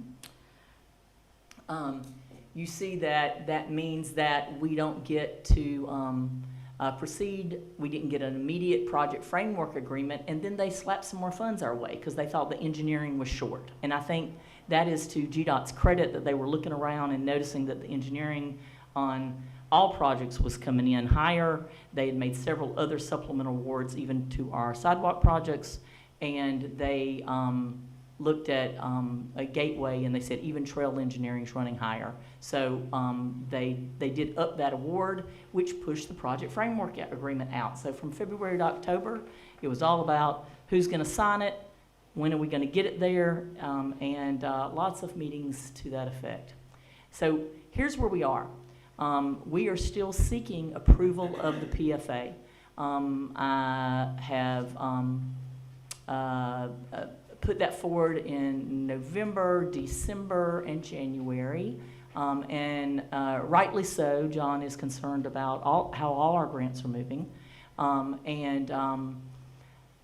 You see that that means that we don't get to proceed. We didn't get an immediate project framework agreement, and then they slapped some more funds our way because they thought the engineering was short. And I think that is to GDOT's credit that they were looking around and noticing that the engineering on all projects was coming in higher. They had made several other supplemental awards even to our sidewalk projects, and they looked at a gateway, and they said even trail engineering is running higher. So they did up that award, which pushed the project framework agreement out. So from February to October, it was all about who's going to sign it, when are we going to get it there, and lots of meetings to that effect. So here's where we are. We are still seeking approval of the PFA. I have put that forward in November, December, and January. And rightly so, John is concerned about how all our grants are moving. I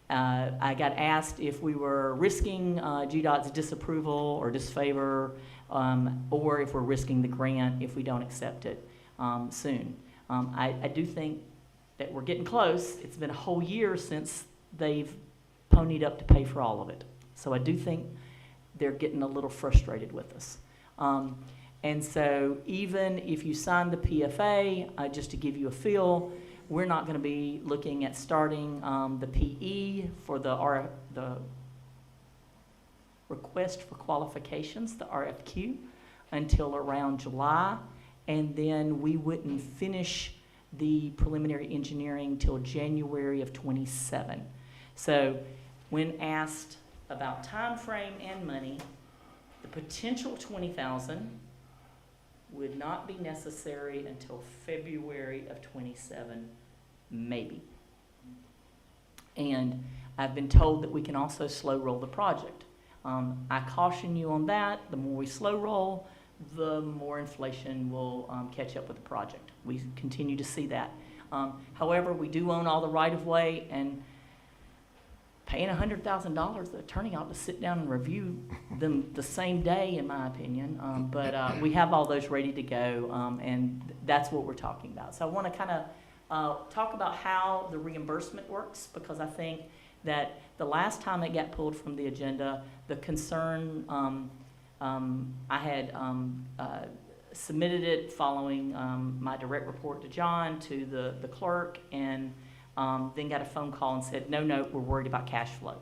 got asked if we were risking GDOT's disapproval or disfavor, or if we're risking the grant if we don't accept it soon. I do think that we're getting close. It's been a whole year since they've ponied up to pay for all of it. So I do think they're getting a little frustrated with us. And so even if you sign the PFA, just to give you a feel, we're not going to be looking at starting the PE for the request for qualifications, the RFQ, until around July. and then we wouldn't finish the preliminary engineering till January of '27. So when asked about time frame and money, the potential 20,000 would not be necessary until February of '27, maybe. And I've been told that we can also slow roll the project. I caution you on that. The more we slow roll, the more inflation will catch up with the project. We continue to see that. However, we do own all the right-of-way, and paying $100,000, the attorney ought to sit down and review them the same day, in my opinion. But we have all those ready to go, and that's what we're talking about. So I want to kind of talk about how the reimbursement works, because I think that the last time it got pulled from the agenda, the concern, I had submitted it following my direct report to John, to the clerk, and then got a phone call and said, no, we're worried about cash flow.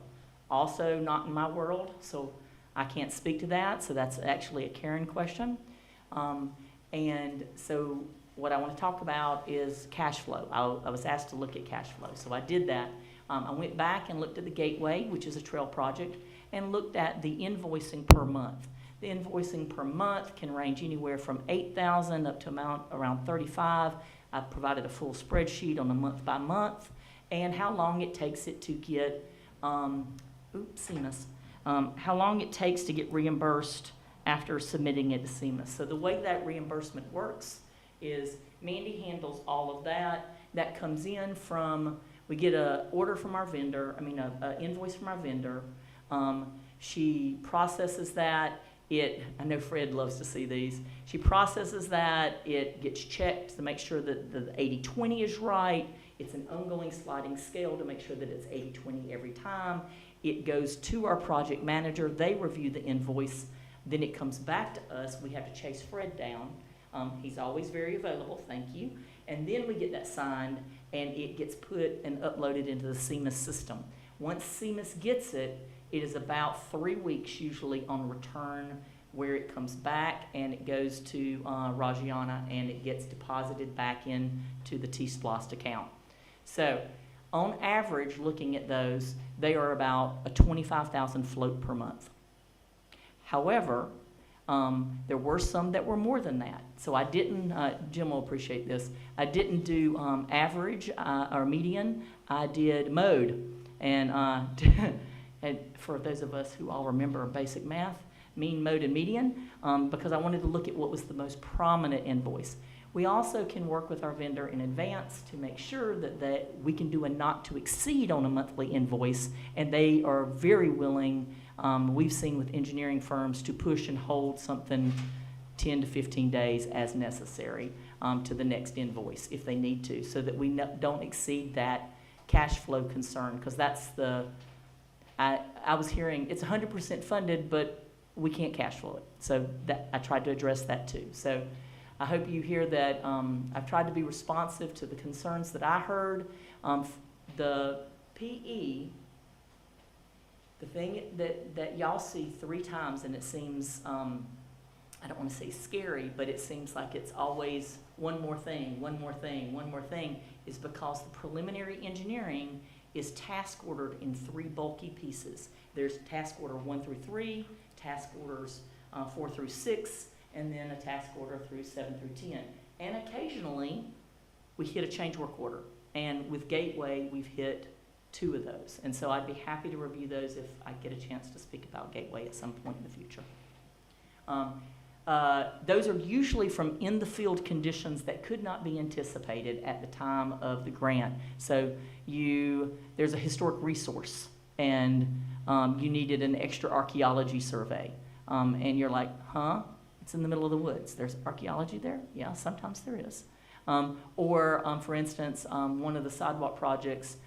Also not in my world, so I can't speak to that, so that's actually a Karen question. And so what I want to talk about is cash flow. I was asked to look at cash flow, so I did that. I went back and looked at the Gateway, which is a trail project, and looked at the invoicing per month. The invoicing per month can range anywhere from $8,000 up to amount around $35,000. I provided a full spreadsheet on a month by month, and how long it takes it to get, CMS, how long it takes to get reimbursed after submitting it to CMS. So the way that reimbursement works is Mandy handles all of that. That comes in from, we get an order from our vendor, an invoice from our vendor. She processes that. I know Fred loves to see these. She processes that. It gets checked to make sure that the 80/20 is right. It's an ongoing sliding scale to make sure that it's 80/20 every time. It goes to our project manager. They review the invoice. Then it comes back to us. We have to chase Fred down. He's always very available, thank you. And then we get that signed, and it gets put and uploaded into the CMS system. Once CMS gets it, it is about 3 weeks usually on return where it comes back and it goes to Rajiana and it gets deposited back into the T-Splost account. So on average, looking at those, they are about a 25,000 float per month. However, there were some that were more than that. So I didn't, Jim will appreciate this, I didn't do average or median, I did mode. And and for those of us who all remember basic math, mean, mode, and median, because I wanted to look at what was the most prominent invoice. We also can work with our vendor in advance to make sure that we can do a not to exceed on a monthly invoice, and they are very willing, we've seen with engineering firms, to push and hold something 10 to 15 days as necessary to the next invoice if they need to, so that we don't exceed that cash flow concern, because that's I was hearing it's 100% funded, but we can't cash flow it. So that I tried to address that too. So I hope you hear that I've tried to be responsive to the concerns that I heard. The PE, the thing that y'all see 3 times, and it seems, I don't want to say scary, but it seems like it's always one more thing, one more thing, one more thing, is because the preliminary engineering is task ordered in 3 bulky pieces. There's task order 1 through 3, task orders 4 through 6, and then a task order through 7 through 10. And occasionally, we hit a change work order. And with Gateway, we've hit 2 of those. And so I'd be happy to review those if I get a chance to speak about Gateway at some point in the future. Those are usually from in-the-field conditions that could not be anticipated at the time of the grant. So there's a historic resource, and you needed an extra archaeology survey. And you're like, huh? It's in the middle of the woods. There's archaeology there? Yeah, sometimes there is. For instance, one of the sidewalk projects,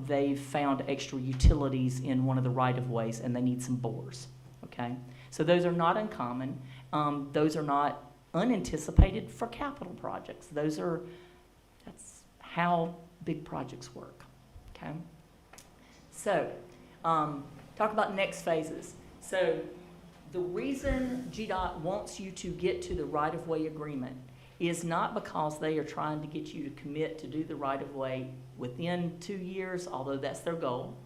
they've found extra utilities in one of the right-of-ways, and they need some bores, okay? So those are not uncommon. Those are not unanticipated for capital projects. That's how big projects work, okay? So, talk about next phases. So, the reason GDOT wants you to get to the right-of-way agreement is not because they are trying to get you to commit to do the right-of-way within 2 years, although that's their goal.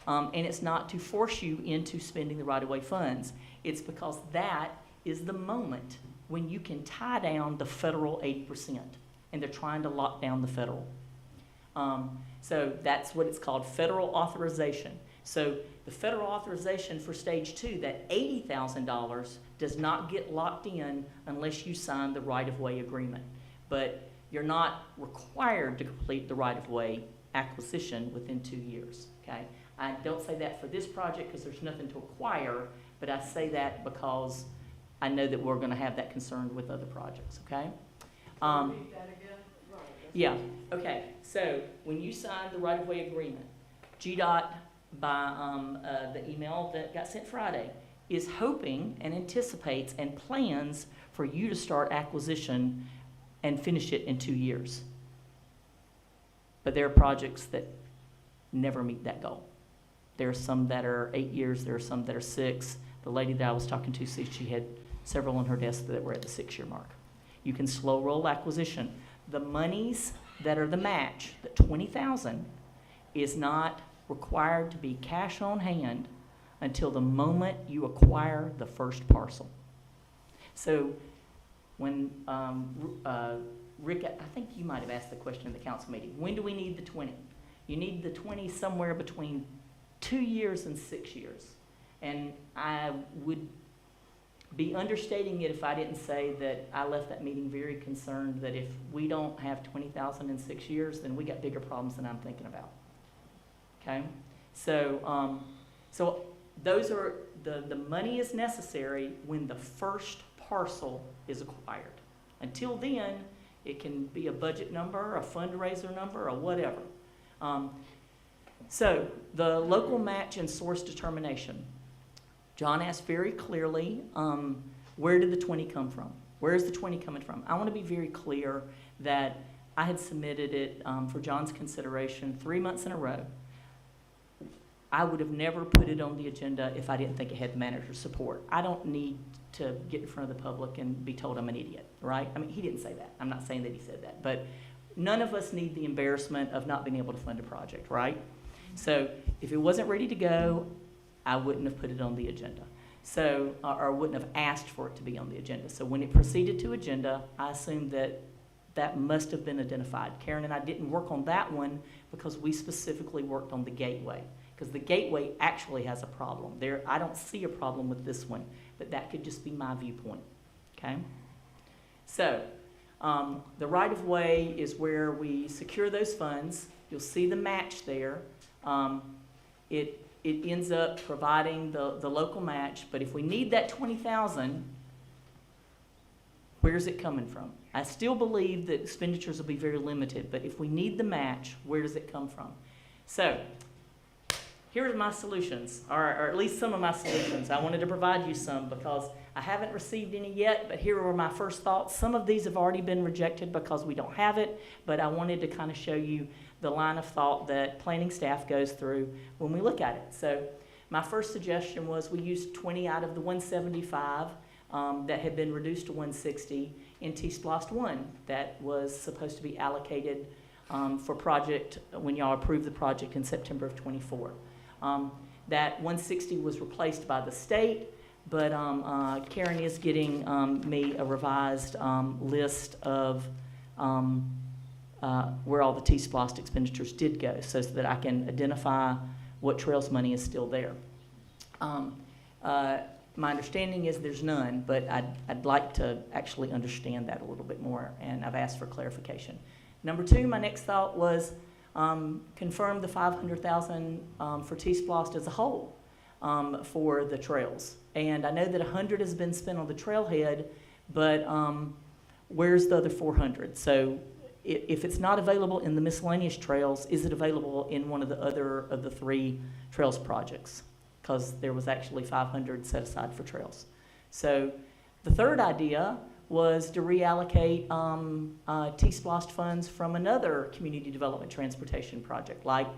And it's not to force you into spending the right-of-way funds. It's because that is the moment when you can tie down the federal 80%, and they're trying to lock down the federal. So that's what it's called, federal authorization. So the federal authorization for stage 2, that $80,000 does not get locked in unless you sign the right-of-way agreement. But you're not required to complete the right-of-way acquisition within 2 years, okay? I don't say that for this project because there's nothing to acquire, but I say that because I know that we're gonna have that concern with other projects, okay? Repeat that again? Yeah, okay, so when you sign the right-of-way agreement, GDOT, by the email that got sent Friday, is hoping and anticipates and plans for you to start acquisition and finish it in 2 years. But there are projects that never meet that goal. There are some that are 8 years, there are some that are 6. The lady that I was talking to said she had several on her desk that were at the 6-year mark. You can slow roll acquisition. The monies that are the match, the $20,000, is not required to be cash on hand until the moment you acquire the first parcel. So when Rick, I think you might have asked the question in the council meeting, when do we need the 20? You need the 20 somewhere between 2 years and 6 years. And I would be understating it if I didn't say that I left that meeting very concerned that if we don't have 20,000 in 6 years, then we got bigger problems than I'm thinking about. Okay? So, so those are, the money is necessary when the first parcel is acquired. Until then, it can be a budget number, a fundraiser number, or whatever. So the local match and source determination. John asked very clearly, where did the 20 come from? Where is the 20 coming from? I want to be very clear that I had submitted it for John's consideration 3 months in a row. I would have never put it on the agenda if I didn't think it had the manager's support. I don't need to get in front of the public and be told I'm an idiot, right? I mean, he didn't say that. I'm not saying that he said that. But none of us need the embarrassment of not being able to fund a project, right? So if it wasn't ready to go, I wouldn't have put it on the agenda. So, or wouldn't have asked for it to be on the agenda. So when it proceeded to agenda, I assumed that that must have been identified. Karen and I didn't work on that one because we specifically worked on the gateway. Because the gateway actually has a problem. There, I don't see a problem with this one, but that could just be my viewpoint, okay? So, the right-of-way is where we secure those funds. You'll see the match there. It ends up providing the local match, but if we need that 20,000, where's it coming from? I still believe that expenditures will be very limited, but if we need the match, where does it come from? So, here are my solutions, or at least some of my solutions. I wanted to provide you some because I haven't received any yet, but here were my first thoughts. Some of these have already been rejected because we don't have it, but I wanted to kind of show you the line of thought that planning staff goes through when we look at it. So my first suggestion was we use 20 out of the 175 that had been reduced to 160 in T-Splost 1 that was supposed to be allocated for project when y'all approved the project in September of 24. That 160 was replaced by the state, but Karen is getting me a revised list of where all the T-Splost expenditures did go so that I can identify what trails money is still there. My understanding is there's none, but I'd like to actually understand that a little bit more, and I've asked for clarification. Number two, my next thought was confirm the $500,000 for T-Splost as a whole for the trails. And I know that 100 has been spent on the trailhead, but where's the other 400? So if it's not available in the miscellaneous trails, is it available in one of the other of the 3 trails projects? Because there was actually 500 set aside for trails. So the third idea was to reallocate T-Splost funds from another community development transportation project. Like,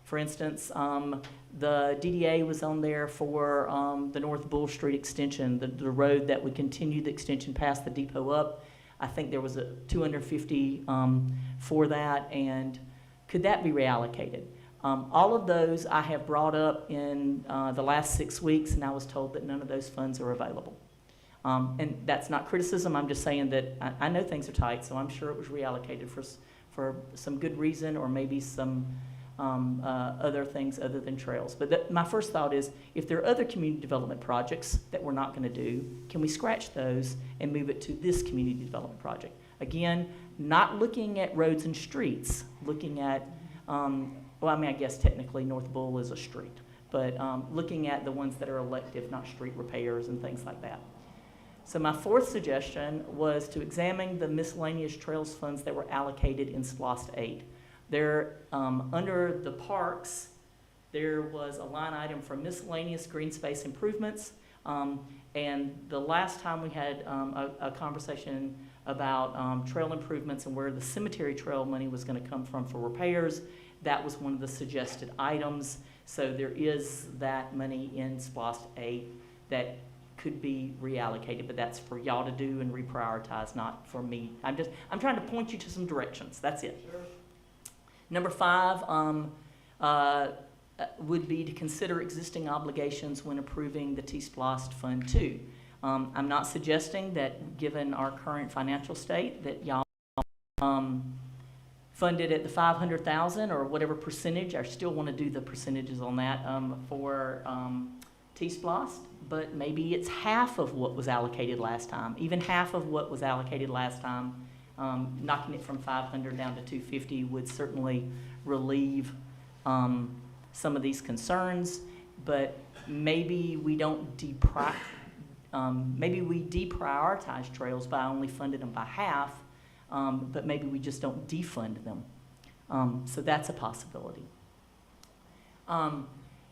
for instance, the DDA was on there for the North Bull Street extension, the road that would continue the extension past the depot up. I think there was a 250 for that, and could that be reallocated? All of those I have brought up in the last 6 weeks, and I was told that none of those funds are available. And that's not criticism, I'm just saying that I know things are tight, so I'm sure it was reallocated for some good reason, or maybe some other things other than trails. But my first thought is, if there are other community development projects that we're not going to do, can we scratch those and move it to this community development project? Again, not looking at roads and streets, looking at, well, I mean, I guess technically North Bull is a street, but looking at the ones that are elective, not street repairs and things like that. So my fourth suggestion was to examine the miscellaneous trails funds that were allocated in SPLOST 8. There, under the parks, there was a line item for miscellaneous green space improvements. And the last time we had a conversation about trail improvements and where the cemetery trail money was going to come from for repairs, that was one of the suggested items. So there is that money in SPLOST 8 that could be reallocated, but that's for y'all to do and reprioritize, not for me. I'm trying to point you to some directions. That's it. Sure. Number 5 would be to consider existing obligations when approving the T-SPLOST Fund 2. I'm not suggesting that, given our current financial state, that y'all fund it at the $500,000 or whatever percentage. I still want to do the percentages on that for T-SPLOST, but maybe it's half of what was allocated last time. Even half of what was allocated last time, knocking it from 500 down to 250 would certainly relieve some of these concerns, but maybe we don't maybe we deprioritize trails by only funding them by half, but maybe we just don't defund them. So that's a possibility.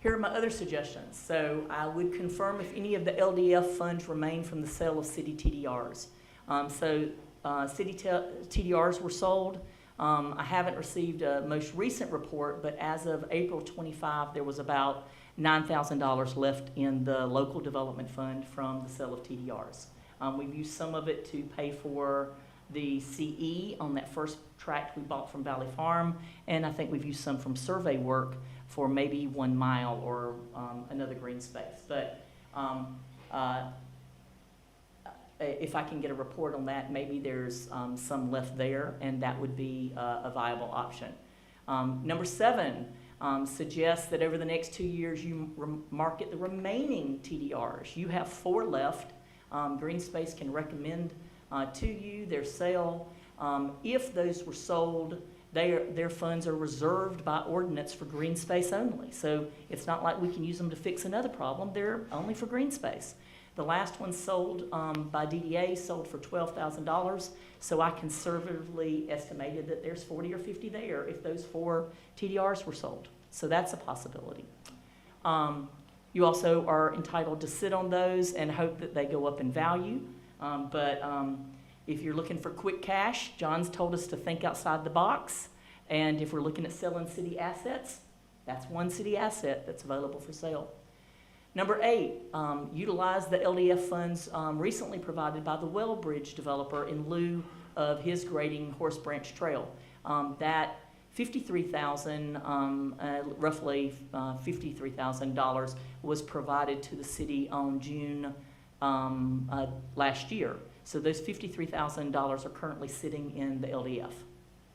Here are my other suggestions. So I would confirm if any of the LDF funds remain from the sale of city TDRs. City TDRs were sold. I haven't received a most recent report, but as of April 25, there was about $9,000 left in the local development fund from the sale of TDRs. We've used some of it to pay for the CE on that first tract we bought from Valley Farm, and I think we've used some from survey work for maybe 1 mile or another green space. But if I can get a report on that, maybe there's some left there, and that would be a viable option. Number 7 suggests that over the next 2 years you market the remaining TDRs. You have 4 left. Green Space can recommend to you their sale. If those were sold, their funds are reserved by ordinance for green space only. So it's not like we can use them to fix another problem. They're only for green space. The last one sold by DDA sold for $12,000. So I conservatively estimated that there's 40 or 50 there if those 4 TDRs were sold. So that's a possibility. You also are entitled to sit on those and hope that they go up in value. If you're looking for quick cash, John's told us to think outside the box. And if we're looking at selling city assets, that's one city asset that's available for sale. Number 8, utilize the LDF funds recently provided by the Wellbridge developer in lieu of his grading Horse Branch Trail. That $53,000, roughly $53,000 was provided to the city on June last year. So those $53,000 are currently sitting in the LDF,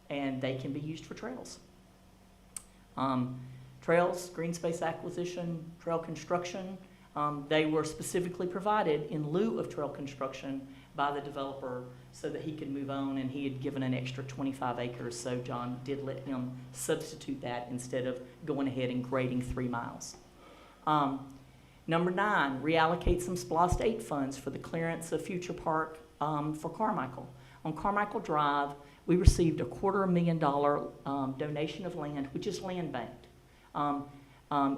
and they can be used for trails. Trails, green space acquisition, trail construction, they were specifically provided in lieu of trail construction by the developer so that he could move on, and he had given an extra 25 acres, so John did let him substitute that instead of going ahead and grading 3 miles. Number 9, reallocate some SPLOST 8 funds for the clearance of Future Park for Carmichael. On Carmichael Drive, we received a $250,000 donation of land, which is land banked.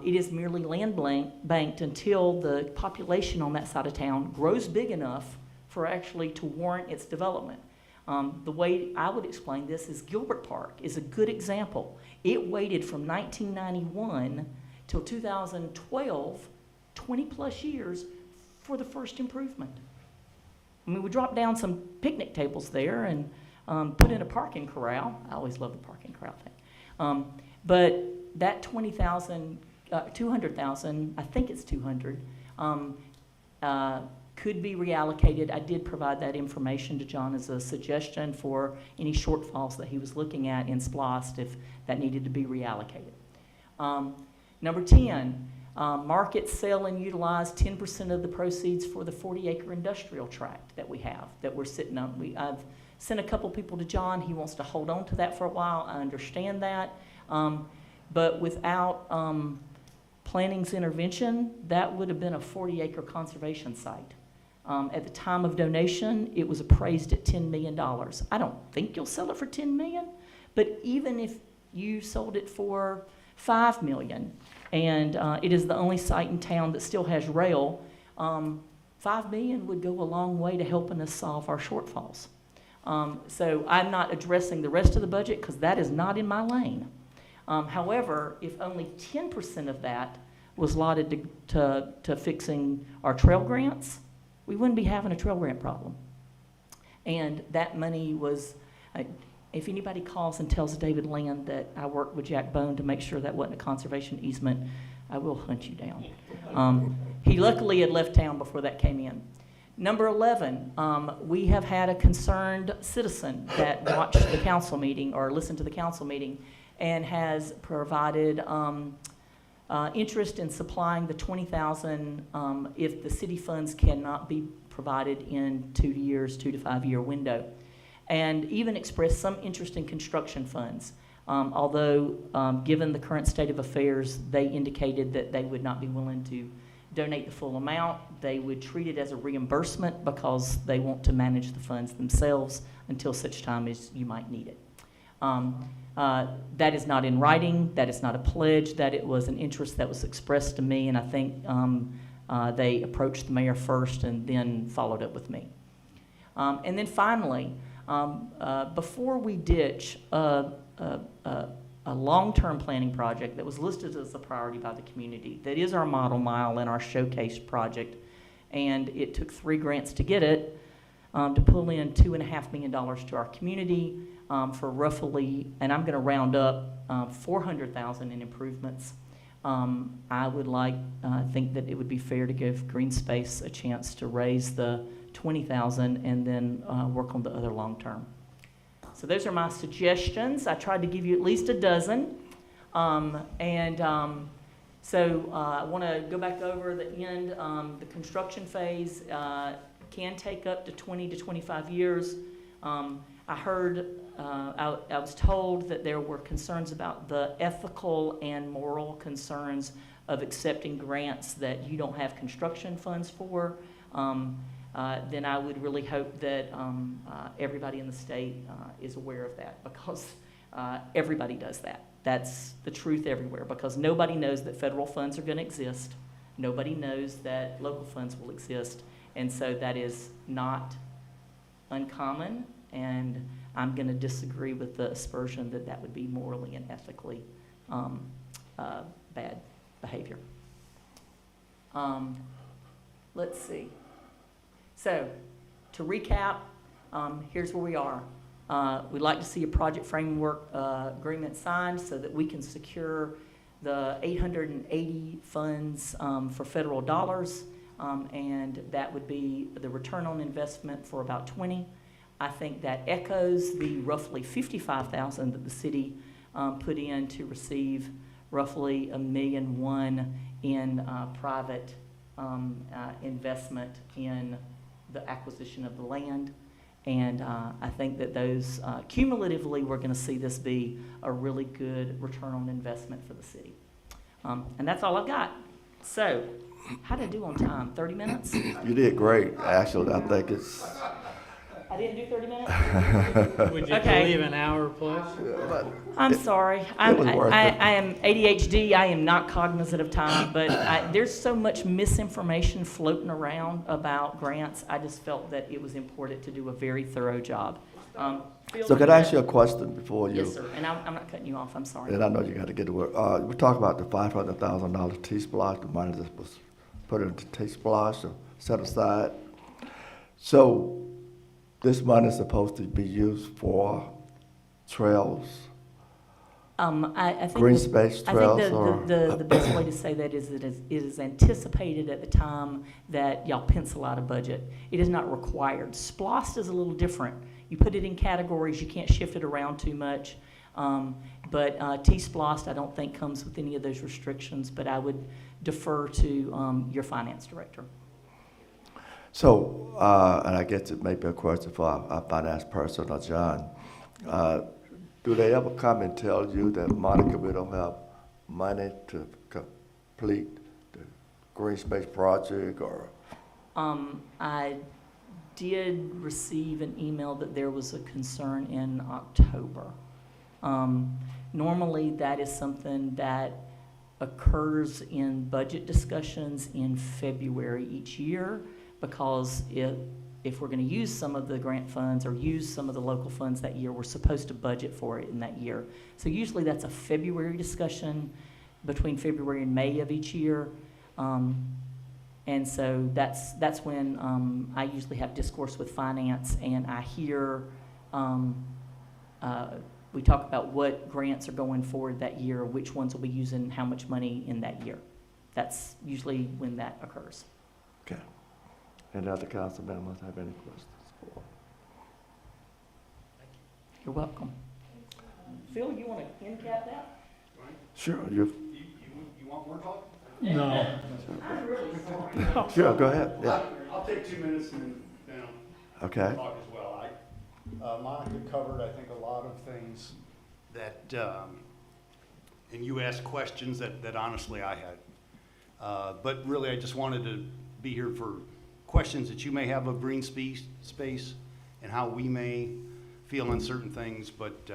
It is merely land banked until the population on that side of town grows big enough for actually to warrant its development. The way I would explain this is Gilbert Park is a good example. It waited from 1991 till 2012, 20 plus years, for the first improvement. I mean, we dropped down some picnic tables there and put in a parking corral. I always love the parking corral thing. But that 20,000, 200,000, I think it's 200, could be reallocated. I did provide that information to John as a suggestion for any shortfalls that he was looking at in SPLOST if that needed to be reallocated. Number 10, market, sell, and utilize 10% of the proceeds for the 40-acre industrial tract that we have, that we're sitting on. I've sent a couple people to John. He wants to hold on to that for a while. I understand that. But without planning's intervention, that would have been a 40-acre conservation site. At the time of donation, it was appraised at $10 million. I don't think you'll sell it for $10 million, but even if you sold it for $5 million, and it is the only site in town that still has rail, $5 million would go a long way to helping us solve our shortfalls. So I'm not addressing the rest of the budget because that is not in my lane. However, if only 10% of that was allotted to fixing our trail grants, we wouldn't be having a trail grant problem. And that money was, if anybody calls and tells David Land that I worked with Jack Bone to make sure that wasn't a conservation easement, I will hunt you down. He luckily had left town before that came in. Number 11, we have had a concerned citizen that watched the council meeting or listened to the council meeting and has provided interest in supplying the $20,000 if the city funds cannot be provided in 2 years, 2 to 5 year window, and even expressed some interest in construction funds. Although, given the current state of affairs, they indicated that they would not be willing to donate the full amount. They would treat it as a reimbursement because they want to manage the funds themselves until such time as you might need it. That is not in writing. That is not a pledge. That it was an interest that was expressed to me, and I think they approached the mayor first and then followed up with me. And then finally, before we ditch a long-term planning project that was listed as a priority by the community, that is our model mile and our showcase project, and it took 3 grants to get it, to pull in $2.5 million to our community for roughly, and I'm going to round up, $400,000 in improvements. I would think that it would be fair to give Green Space a chance to raise the $20,000 and then work on the other long-term. So those are my suggestions. I tried to give you at least a dozen. So I want to go back over the end. The construction phase can take up to 20 to 25 years. I was told that there were concerns about the ethical and moral concerns of accepting grants that you don't have construction funds for. Then I would really hope that everybody in the state is aware of that, because everybody does that. That's the truth everywhere, because nobody knows that federal funds are going to exist. Nobody knows that local funds will exist. And so that is not uncommon, and I'm going to disagree with the aspersion that that would be morally and ethically bad behavior. Let's see. So, to recap, here's where we are. We'd like to see a project framework agreement signed so that we can secure the 880 funds for federal dollars, and that would be the return on investment for about 20. I think that echoes the roughly $55,000 that the city put in to receive roughly $1.1 million in private investment in the acquisition of the land. And I think that those, cumulatively, we're going to see this be a really good return on investment for the city. And that's all I've got. So, how did I do on time? 30 minutes? You did great. Actually, I think it's... I didn't do 30 minutes? Would you Okay. believe an hour plus? I'm sorry. It was worth it. I am ADHD. I am not cognizant of time, but there's so much misinformation floating around about grants. I just felt that it was important to do a very thorough job. So could I ask you a question before you? Yes, sir. And I'm not cutting you off. I'm sorry. And I know you got to get to work. We talked about the $500,000 T-Splash, the money that was put into T-Splash or set aside. So this money is supposed to be used for trails, I think green the- space I trails, think or? the best way to say that is it is anticipated at the time that y'all pencil out a budget. It is not required. SPLOST is a little different. You put it in categories, you can't shift it around too much. But T-SPLOST, I don't think comes with any of those restrictions, but I would defer to your finance director. So, and I guess it may be a question for our finance person or John. Do they ever come and tell you that, Monica, we don't have money to complete the green space project, or? I did receive an email that there was a concern in October. Normally, that is something that occurs in budget discussions in February each year, because if we're going to use some of the grant funds or use some of the local funds that year, we're supposed to budget for it in that year. So usually that's a February discussion between February and May of each year. And so that's when I usually have discourse with finance, and I hear, we talk about what grants are going forward that year, which ones will be using how much money in that year. That's usually when that occurs. Okay. Any other council members have any questions for? You're welcome. Phil, you want to end cap that? Sure, You want more talk? No. I'm really sorry. sure, go ahead, yeah, I'll take 2 minutes and then I'll okay. talk as well. Monica covered, I think, a lot of things that, and you asked questions that honestly I had. But really, I just wanted to be here for questions that you may have of green space and how we may feel on certain things, but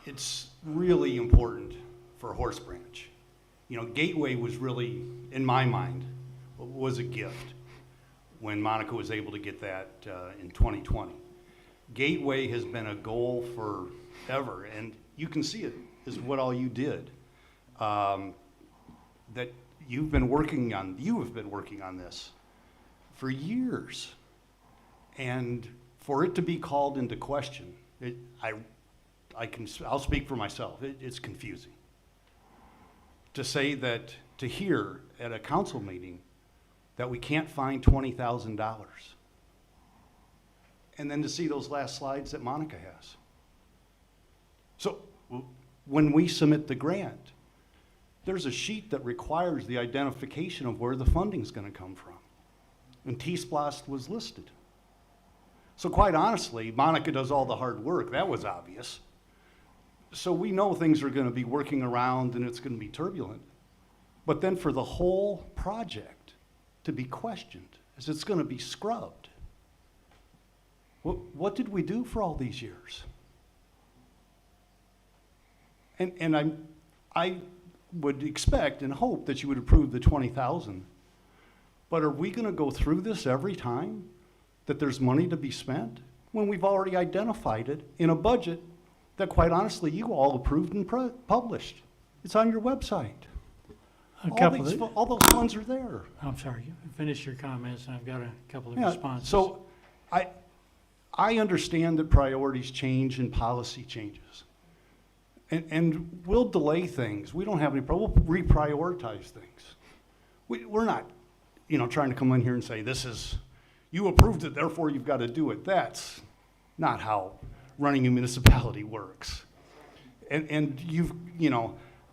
it's really important for Horse Branch. You know, Gateway was really, in my mind, was a gift when Monica was able to get that in 2020. Gateway has been a goal forever, and you can see it is what all you did. That you have been working on this for years, and for it to be called into question, I'll speak for myself. It's confusing to say that, to hear at a council meeting that we can't find $20,000, and then to see those last slides that Monica has. So when we submit the grant, there's a sheet that requires the identification of where the funding's going to come from, and T-SPLOST was listed. So quite honestly, Monica does all the hard work. That was obvious. So we know things are going to be working around and it's going to be turbulent. But then for the whole project to be questioned, as it's going to be scrubbed, what did we do for all these years? And I would expect and hope that you would approve the 20,000. But are we going to go through this every time that there's money to be spent when we've already identified it in a budget that, quite honestly, you all approved and published? It's on your website. All those funds are there. I'm sorry, finish your comments, and I've got a couple of Yeah, responses. so I understand that priorities change and policy changes. And we'll delay things. We don't have any problem. We'll reprioritize things. We're not, trying to come in here and say, you approved it, therefore you've got to do it. That's not how running a municipality works. And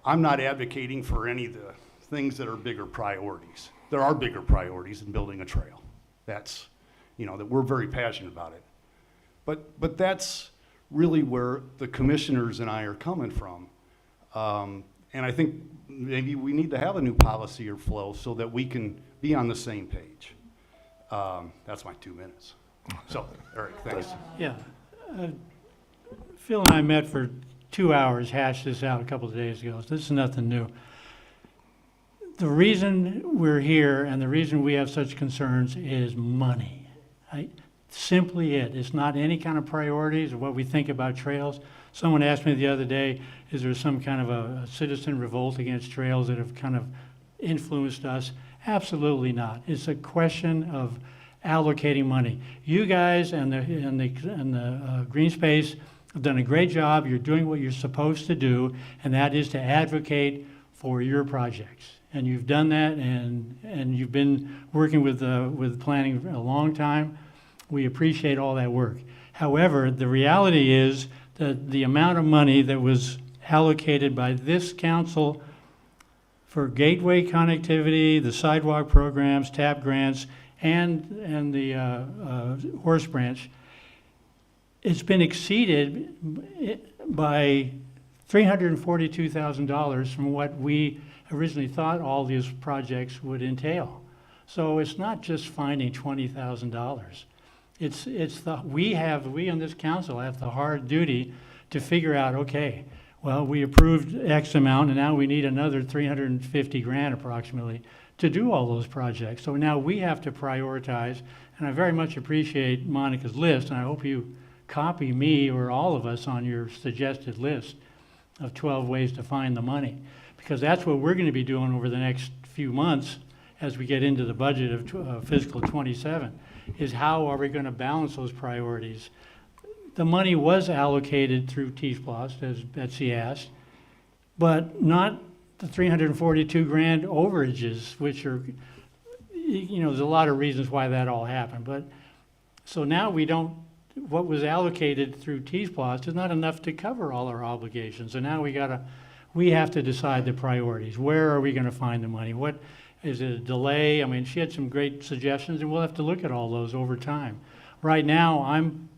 I'm not advocating for any of the things that are bigger priorities. There are bigger priorities than building a trail. That's, that we're very passionate about it. But that's really where the commissioners and I are coming from. And I think maybe we need to have a new policy or flow so that we can be on the same page. That's my 2 minutes. So, Eric, thanks. Yeah. Phil and I met for 2 hours, hashed this out a couple of days ago. So this is nothing new. The reason we're here and the reason we have such concerns is money. Simply it. It's not any kind of priorities or what we think about trails. Someone asked me the other day, is there some kind of a citizen revolt against trails that have kind of influenced us? Absolutely not. It's a question of allocating money. You guys and the Green Space have done a great job. You're doing what you're supposed to do, and that is to advocate for your projects. And you've done that, and you've been working with planning for a long time. We appreciate all that work. However, the reality is that the amount of money that was allocated by this council for gateway connectivity, the sidewalk programs, TAP grants, and the Horse Branch, it's been exceeded by $342,000 from what we originally thought all these projects would entail. So it's not just finding $20,000. We on this council have the hard duty to figure out, okay, well, we approved X amount, and now we need another 350 grand approximately to do all those projects. So now we have to prioritize, and I very much appreciate Monica's list, and I hope you copy me or all of us on your suggested list of 12 ways to find the money, because that's what we're going to be doing over the next few months as we get into the budget of fiscal 27, is how are we going to balance those priorities. The money was allocated through T-Splost, as Betsy asked, but not the 342 grand overages, which are, there's a lot of reasons why that all happened. But so now what was allocated through T-Splost is not enough to cover all our obligations. And now we have to decide the priorities. Where are we going to find the money? What is it, a delay? I mean, she had some great suggestions, and we'll have to look at all those over time. Right now, I'm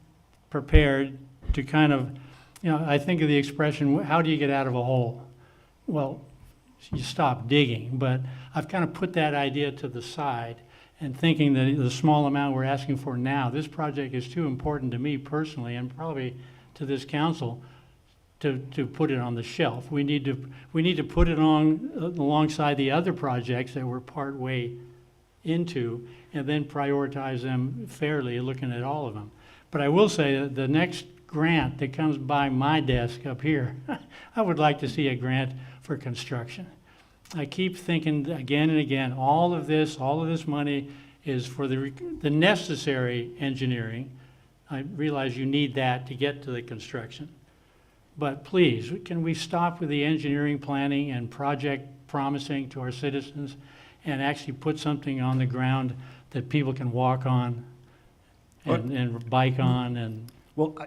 prepared to kind of, I think of the expression, how do you get out of a hole? Well, you stop digging, but I've kind of put that idea to the side and thinking that the small amount we're asking for now, this project is too important to me personally and probably to this council to put it on the shelf. We need to put it on alongside the other projects that we're part way into and then prioritize them fairly, looking at all of them. But I will say that the next grant that comes by my desk up here, I would like to see a grant for construction. I keep thinking again and again, all of this money is for the necessary engineering. I realize you need that to get to the construction. But please, can we stop with the engineering planning and project promising to our citizens and actually put something on the ground that people can walk on and bike on and... Well,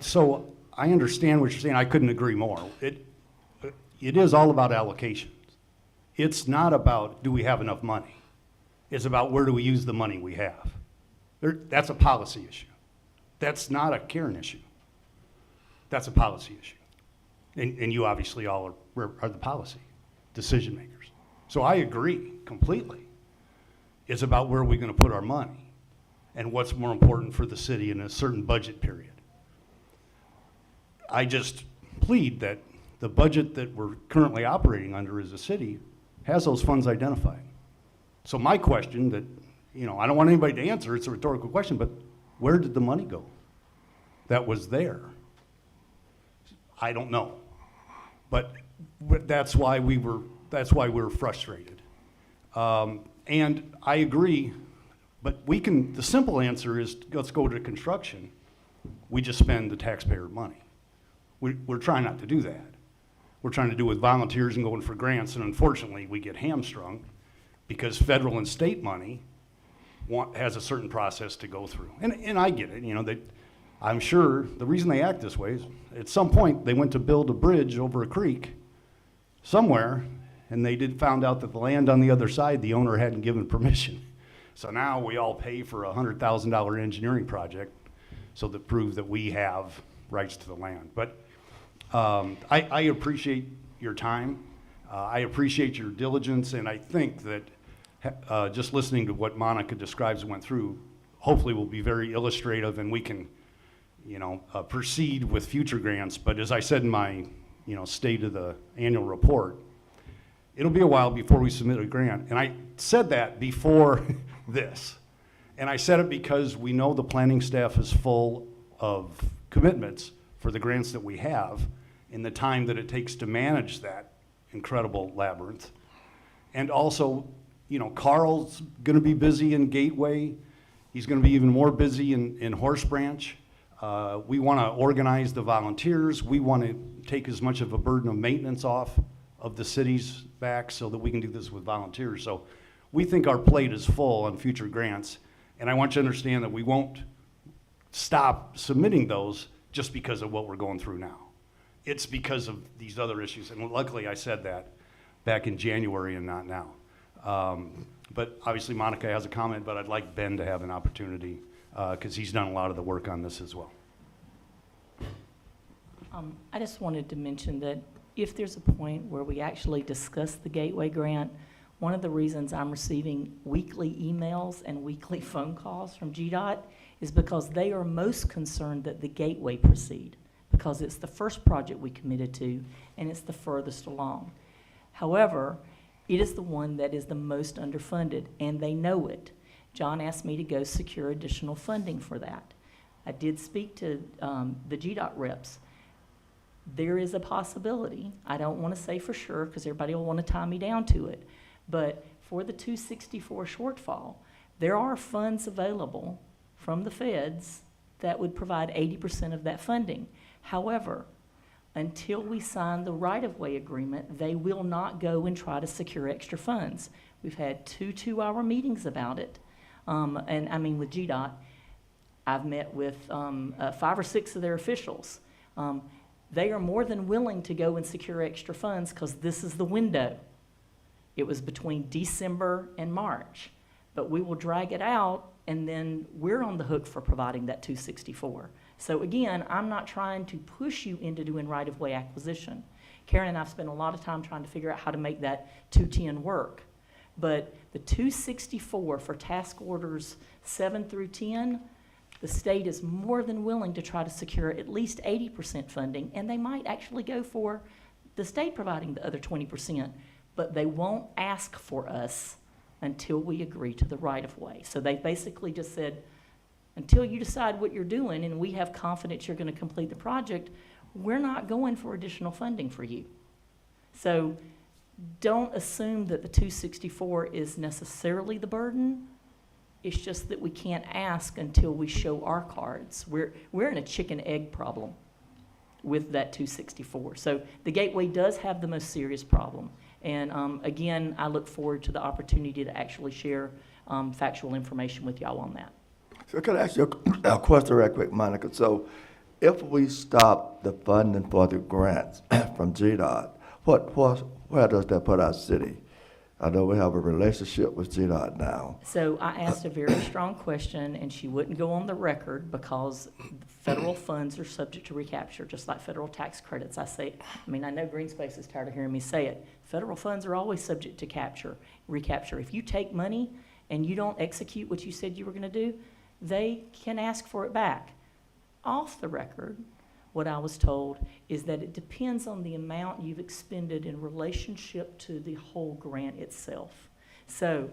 so I understand what you're saying. I couldn't agree more. It is all about allocations. It's not about do we have enough money. It's about where do we use the money we have. That's a policy issue. That's not a Karen issue. That's a policy issue. And you obviously all are the policy decision makers. So I agree completely. It's about where we're going to put our money and what's more important for the city in a certain budget period. I just plead that the budget that we're currently operating under as a city has those funds identified. So my question that, I don't want anybody to answer, it's a rhetorical question, but where did the money go that was there? I don't know. But that's why we were frustrated. And I agree, but the simple answer is let's go to construction. We just spend the taxpayer money. We're trying not to do that. We're trying to do it with volunteers and going for grants, and unfortunately we get hamstrung because federal and state money has a certain process to go through. And I get it, I'm sure the reason they act this way is at some point they went to build a bridge over a creek somewhere, and they found out that the land on the other side, the owner hadn't given permission. So now we all pay for a $100,000 engineering project so that proves that we have rights to the land. But I appreciate your time. I appreciate your diligence, and I think that just listening to what Monica describes and went through, hopefully will be very illustrative, and we can, proceed with future grants. But as I said in my, state of the annual report, it'll be a while before we submit a grant. And I said that before this. And I said it because we know the planning staff is full of commitments for the grants that we have in the time that it takes to manage that incredible labyrinth. And also, Carl's gonna be busy in Gateway. He's going to be even more busy in Horse Branch. We want to organize the volunteers. We want to take as much of a burden of maintenance off of the city's back so that we can do this with volunteers. So we think our plate is full on future grants. And I want you to understand that we won't stop submitting those just because of what we're going through now. It's because of these other issues. And luckily I said that back in January and not now. But obviously Monica has a comment, but I'd like Ben to have an opportunity because he's done a lot of the work on this as well. I just wanted to mention that if there's a point where we actually discuss the Gateway Grant, one of the reasons I'm receiving weekly emails and weekly phone calls from GDOT is because they are most concerned that the Gateway proceed, because it's the first project we committed to and it's the furthest along. However, it is the one that is the most underfunded, and they know it. John asked me to go secure additional funding for that. I did speak to the GDOT reps. There is a possibility, I don't want to say for sure because everybody will want to tie me down to it, but for the 264 shortfall, there are funds available from the feds that would provide 80% of that funding. However, until we sign the right-of-way agreement, they will not go and try to secure extra funds. We've had two 2-hour meetings about it, and I mean with GDOT. I've met with 5 or 6 of their officials. They are more than willing to go and secure extra funds because this is the window. It was between December and March, but we will drag it out and then we're on the hook for providing that 264. So again, I'm not trying to push you into doing right-of-way acquisition. Karen and I've spent a lot of time trying to figure out how to make that 210 work. But the 264 for task orders 7 through 10, the state is more than willing to try to secure at least 80% funding, and they might actually go for the state providing the other 20%, but they won't ask for us until we agree to the right-of-way. So they basically just said, until you decide what you're doing and we have confidence you're going to complete the project, we're not going for additional funding for you. So don't assume that the 264 is necessarily the burden. It's just that we can't ask until we show our cards. We're in a chicken-egg problem with that 264. So the Gateway does have the most serious problem. And again, I look forward to the opportunity to actually share factual information with y'all on that. So could I ask you a question real quick, Monica? So if we stop the funding for the grants from GDOT, where does that put our city? I know we have a relationship with GDOT now. So I asked a very strong question, and she wouldn't go on the record because federal funds are subject to recapture, just like federal tax credits. I know Green Space is tired of hearing me say it. Federal funds are always subject to recapture. If you take money and you don't execute what you said you were going to do, they can ask for it back. Off the record, what I was told is that it depends on the amount you've expended in relationship to the whole grant itself. So,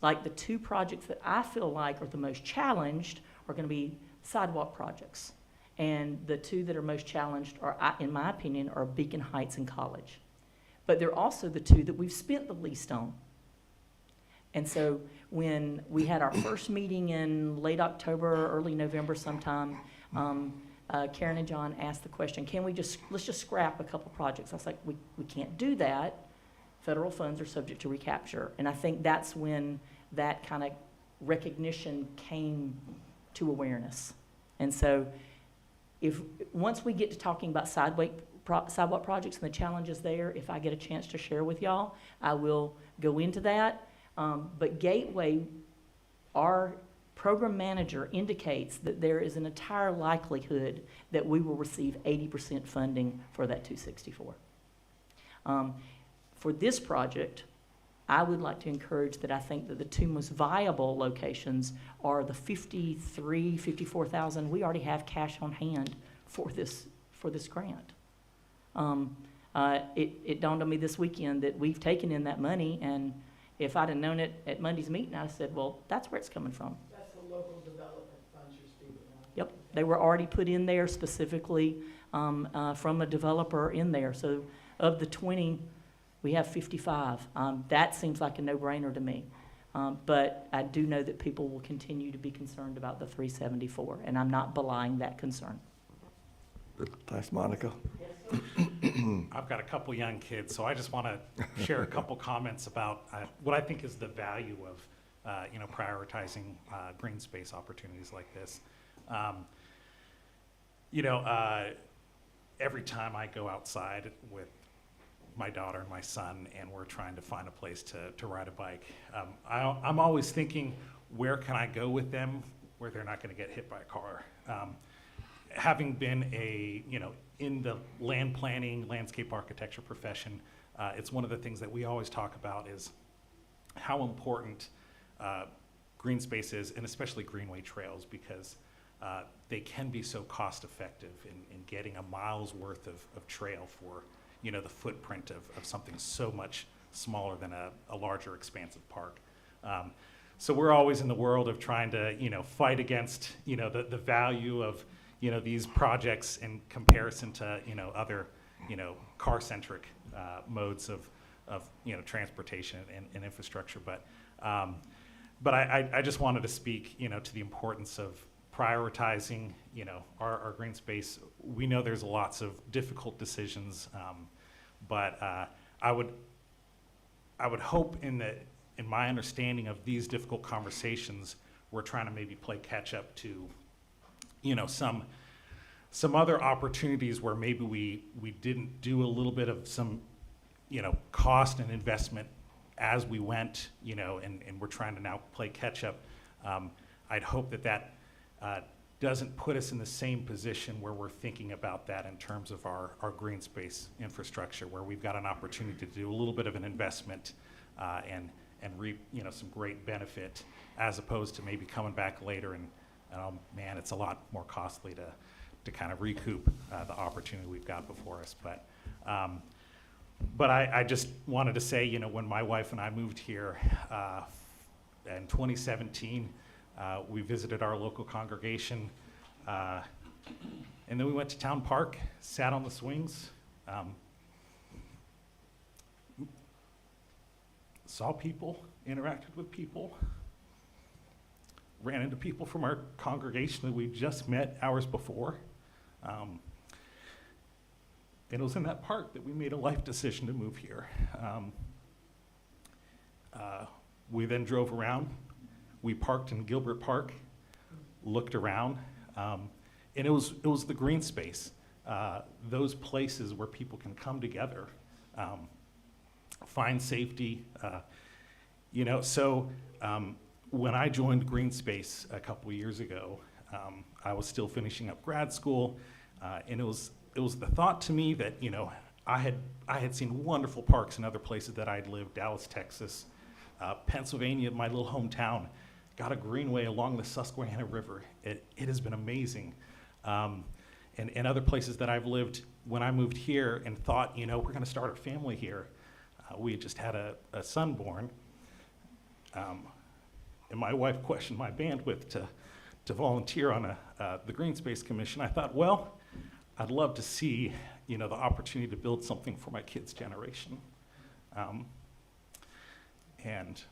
like the 2 projects that I feel like are the most challenged are going to be sidewalk projects. And the 2 that are most challenged are, in my opinion, are Beacon Heights and College. But they're also the 2 that we've spent the least on. And so when we had our first meeting in late October, early November sometime, Karen and John asked the question, let's just scrap a couple projects. I was like, we can't do that. Federal funds are subject to recapture. And I think that's when that kind of recognition came to awareness. And so once we get to talking about sidewalk projects and the challenges there, if I get a chance to share with y'all, I will go into that. But Gateway, our program manager indicates that there is an entire likelihood that we will receive 80% funding for that 264. For this project, I would like to encourage that I think that the 2 most viable locations are the 54,000 we already have cash on hand for this grant. It dawned on me this weekend that we've taken in that money, and if I'd have known it at Monday's meeting, I'd have said, well, that's where it's coming from. That's the local development funds you're speaking of. Yep, they were already put in there specifically from a developer in there. So of the 20, we have 55. That seems like a no-brainer to me. But I do know that people will continue to be concerned about the 374, and I'm not belying that concern. Thanks, Monica. I've got a couple young kids, so I just want to share a couple comments about what I think is the value of, prioritizing green space opportunities like this. Every time I go outside with my daughter and my son, and we're trying to find a place to ride a bike, I'm always thinking, where can I go with them where they're not going to get hit by a car? Having been in the land planning, landscape architecture profession, it's one of the things that we always talk about is how important green space is, and especially greenway trails, because they can be so cost effective in getting a mile's worth of trail for the footprint of something so much smaller than a larger expansive park. So we're always in the world of trying to fight against the value of these projects in comparison to other car-centric modes of transportation and infrastructure. But I just wanted to speak to the importance of prioritizing our green space. We know there's lots of difficult decisions, but I would hope in my understanding of these difficult conversations, we're trying to maybe play catch up to some other opportunities where maybe we didn't do a little bit of some cost and investment as we went, and we're trying to now play catch up. I'd hope that doesn't put us in the same position where we're thinking about that in terms of our green space infrastructure, where we've got an opportunity to do a little bit of an investment and reap some great benefit, as opposed to maybe coming back later and oh man, it's a lot more costly to kind of recoup the opportunity we've got before us. But I just wanted to say, when my wife and I moved here in 2017, we visited our local congregation, and then we went to Town Park, sat on the swings, saw people, interacted with people, ran into people from our congregation that we just met hours before. And it was in that park that we made a life decision to move here. We then drove around. We parked in Gilbert Park, looked around, and it was the green space, those places where people can come together, find safety. So when I joined Green Space a couple of years ago, I was still finishing up grad school, and it was the thought to me that I had seen wonderful parks in other places that I'd lived, Dallas, Texas, Pennsylvania, my little hometown, got a greenway along the Susquehanna River. It has been amazing. And other places that I've lived, when I moved here and thought, we're going to start a family here, we had just had a son born, and my wife questioned my bandwidth to volunteer on the Green Space Commission. I thought, well, I'd love to see the opportunity to build something for my kids' generation. And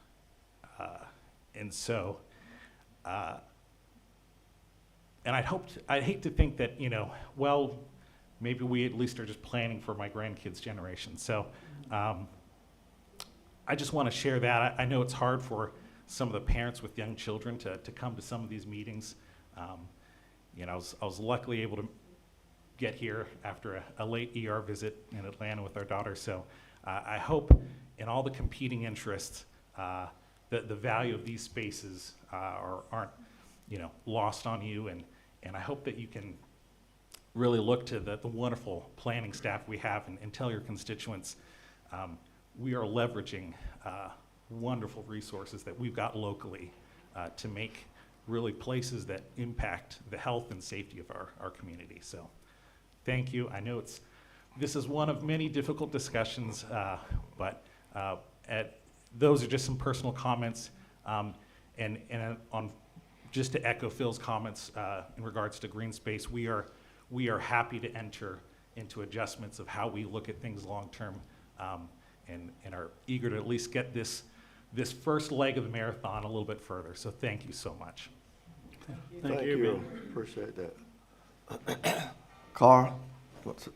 I'd hate to think that, well, maybe we at least are just planning for my grandkids' generation. So I just want to share that. I know it's hard for some of the parents with young children to come to some of these meetings. I was luckily able to get here after a late ER visit in Atlanta with our daughter. So I hope in all the competing interests, that the value of these spaces aren't lost on you, and I hope that you can really look to the wonderful planning staff we have and tell your constituents we are leveraging wonderful resources that we've got locally to make really places that impact the health and safety of our community. So thank you. I know this is one of many difficult discussions, but those are just some personal comments. And on just to echo Phil's comments in regards to green space, we are happy to enter into adjustments of how we look at things long term, and are eager to at least get this this first leg of the marathon a little bit further. So thank you so much. Thank you, man. Appreciate that. Carl? what's-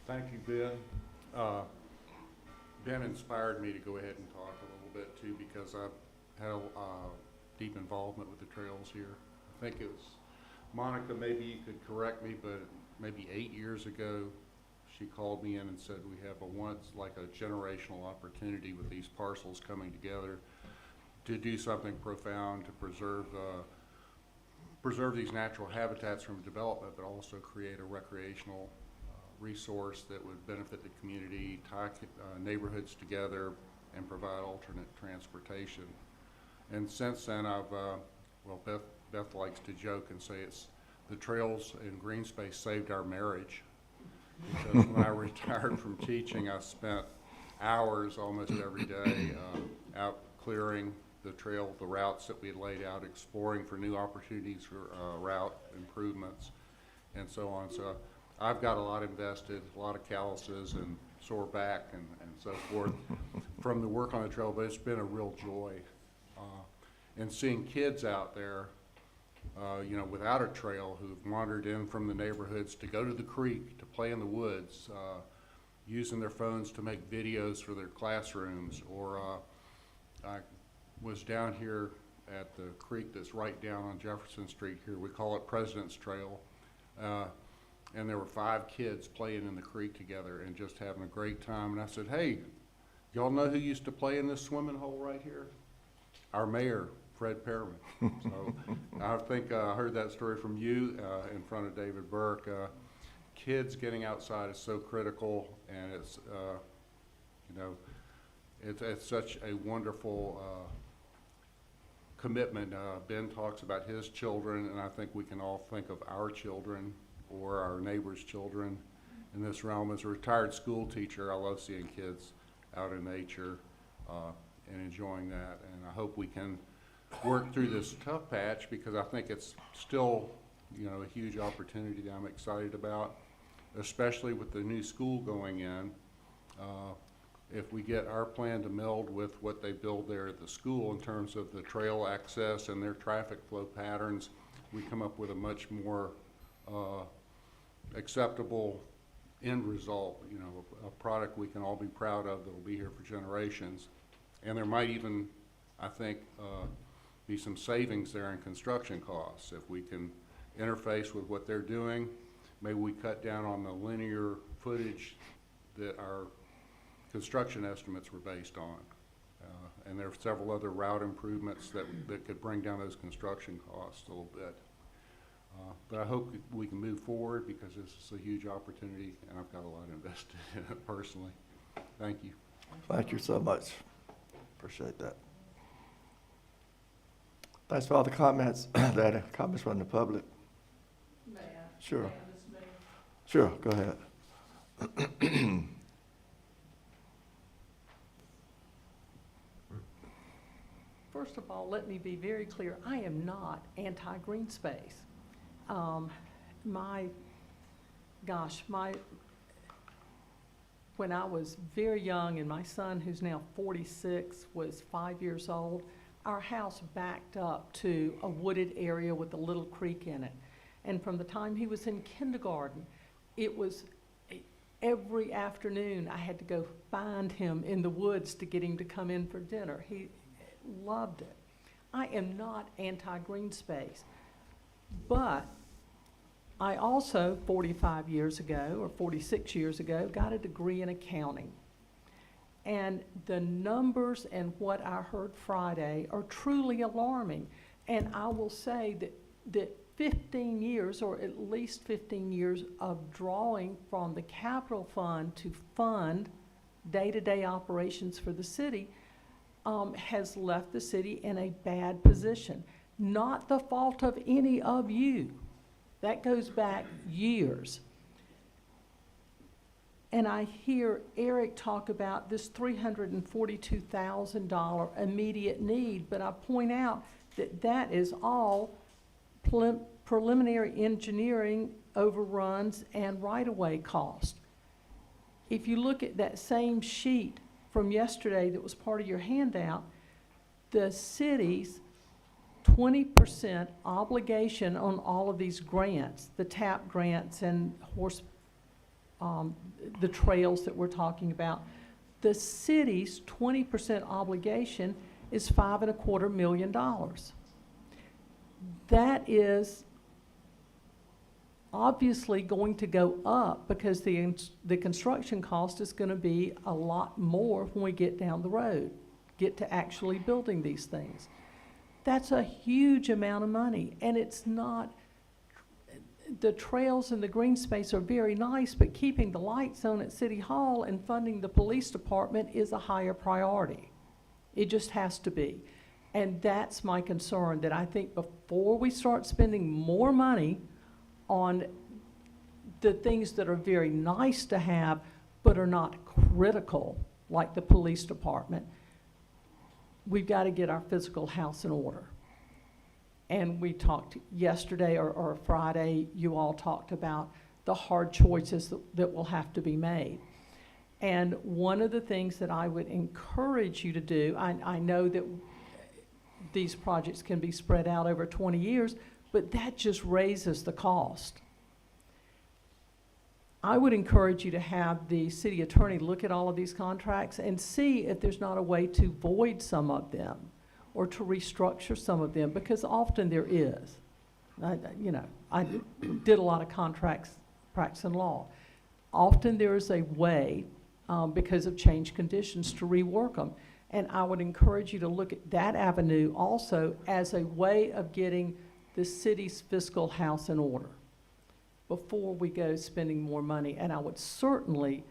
Thank you, Ben. Ben inspired me to go ahead and talk a little bit too, because I've had deep involvement with the trails here. I think it was, Monica, maybe you could correct me, but maybe 8 years ago, she called me in and said we have like a generational opportunity with these parcels coming together to do something profound to preserve these natural habitats from development, but also create a recreational resource that would benefit the community, tie neighborhoods together, and provide alternate transportation. And since then, Beth likes to joke and say it's the trails in green space saved our marriage. Because when I retired from teaching, I spent hours almost every day out clearing the routes that we had laid out, exploring for new opportunities for route improvements, and so on. So I've got a lot invested, a lot of calluses and sore back and so forth from the work on the trail, but it's been a real joy. And seeing kids out there, without a trail, who've wandered in from the neighborhoods to go to the creek, to play in the woods, using their phones to make videos for their classrooms, or I was down here at the creek that's right down on Jefferson Street here. We call it President's Trail. And there were 5 kids playing in the creek together and just having a great time. And I said, hey, y'all know who used to play in this swimming hole right here? Our mayor, Fred Pearman. So I think I heard that story from you in front of David Burke. Kids getting outside is so critical, and it's, it's such a wonderful commitment. Ben talks about his children, and I think we can all think of our children or our neighbors' children in this realm. As a retired school teacher, I love seeing kids out in nature and enjoying that. And I hope we can work through this tough patch, because I think it's still, a huge opportunity that I'm excited about, especially with the new school going in. If we get our plan to meld with what they build there at the school in terms of the trail access and their traffic flow patterns, we come up with a much more acceptable end result, a product we can all be proud of that will be here for generations. And there might even, I think, be some savings there in construction costs. If we can interface with what they're doing, maybe we cut down on the linear footage that our construction estimates were based on. And there are several other route improvements that could bring down those construction costs a little bit. But I hope we can move forward, because this is a huge opportunity, and I've got a lot invested in it personally. Thank you. Thank you so much. Appreciate that. Thanks for all the comments. Comments from the public. May I? Sure. May I, Mr. Mayor? Sure, go ahead. First of all, let me be very clear, I am not anti-green space. When I was very young, and my son, who's now 46, was 5 years old, our house backed up to a wooded area with a little creek in it. And from the time he was in kindergarten, it was every afternoon I had to go find him in the woods to get him to come in for dinner. He loved it. I am not anti-green space, but I also, 45 years ago, or 46 years ago, got a degree in accounting. And the numbers and what I heard Friday are truly alarming. And I will say that 15 years, or at least 15 years, of drawing from the capital fund to fund day-to-day operations for the city has left the city in a bad position. Not the fault of any of you. That goes back years. And I hear Eric talk about this $342,000 immediate need, but I point out that that is all preliminary engineering overruns and right-of-way cost. If you look at that same sheet from yesterday that was part of your handout, the city's 20% obligation on all of these grants, the TAP grants and the trails that we're talking about, the city's 20% obligation is $5.25 million. That is obviously going to go up because the construction cost is going to be a lot more when we get down the road, get to actually building these things. That's a huge amount of money, and it's not, the trails and the green space are very nice, but keeping the lights on at City Hall and funding the police department is a higher priority. It just has to be. And that's my concern, that I think before we start spending more money on the things that are very nice to have but are not critical, like the police department, we've got to get our physical house in order. And we talked yesterday or Friday, you all talked about the hard choices that will have to be made. And one of the things that I would encourage you to do, I know that these projects can be spread out over 20 years, but that just raises the cost. I would encourage you to have the city attorney look at all of these contracts and see if there's not a way to void some of them or to restructure some of them, because often there is. I did a lot of contracts practicing law. Often there is a way, because of changed conditions, to rework them. And I would encourage you to look at that avenue also as a way of getting the city's fiscal house in order before we go spending more money. And I would certainly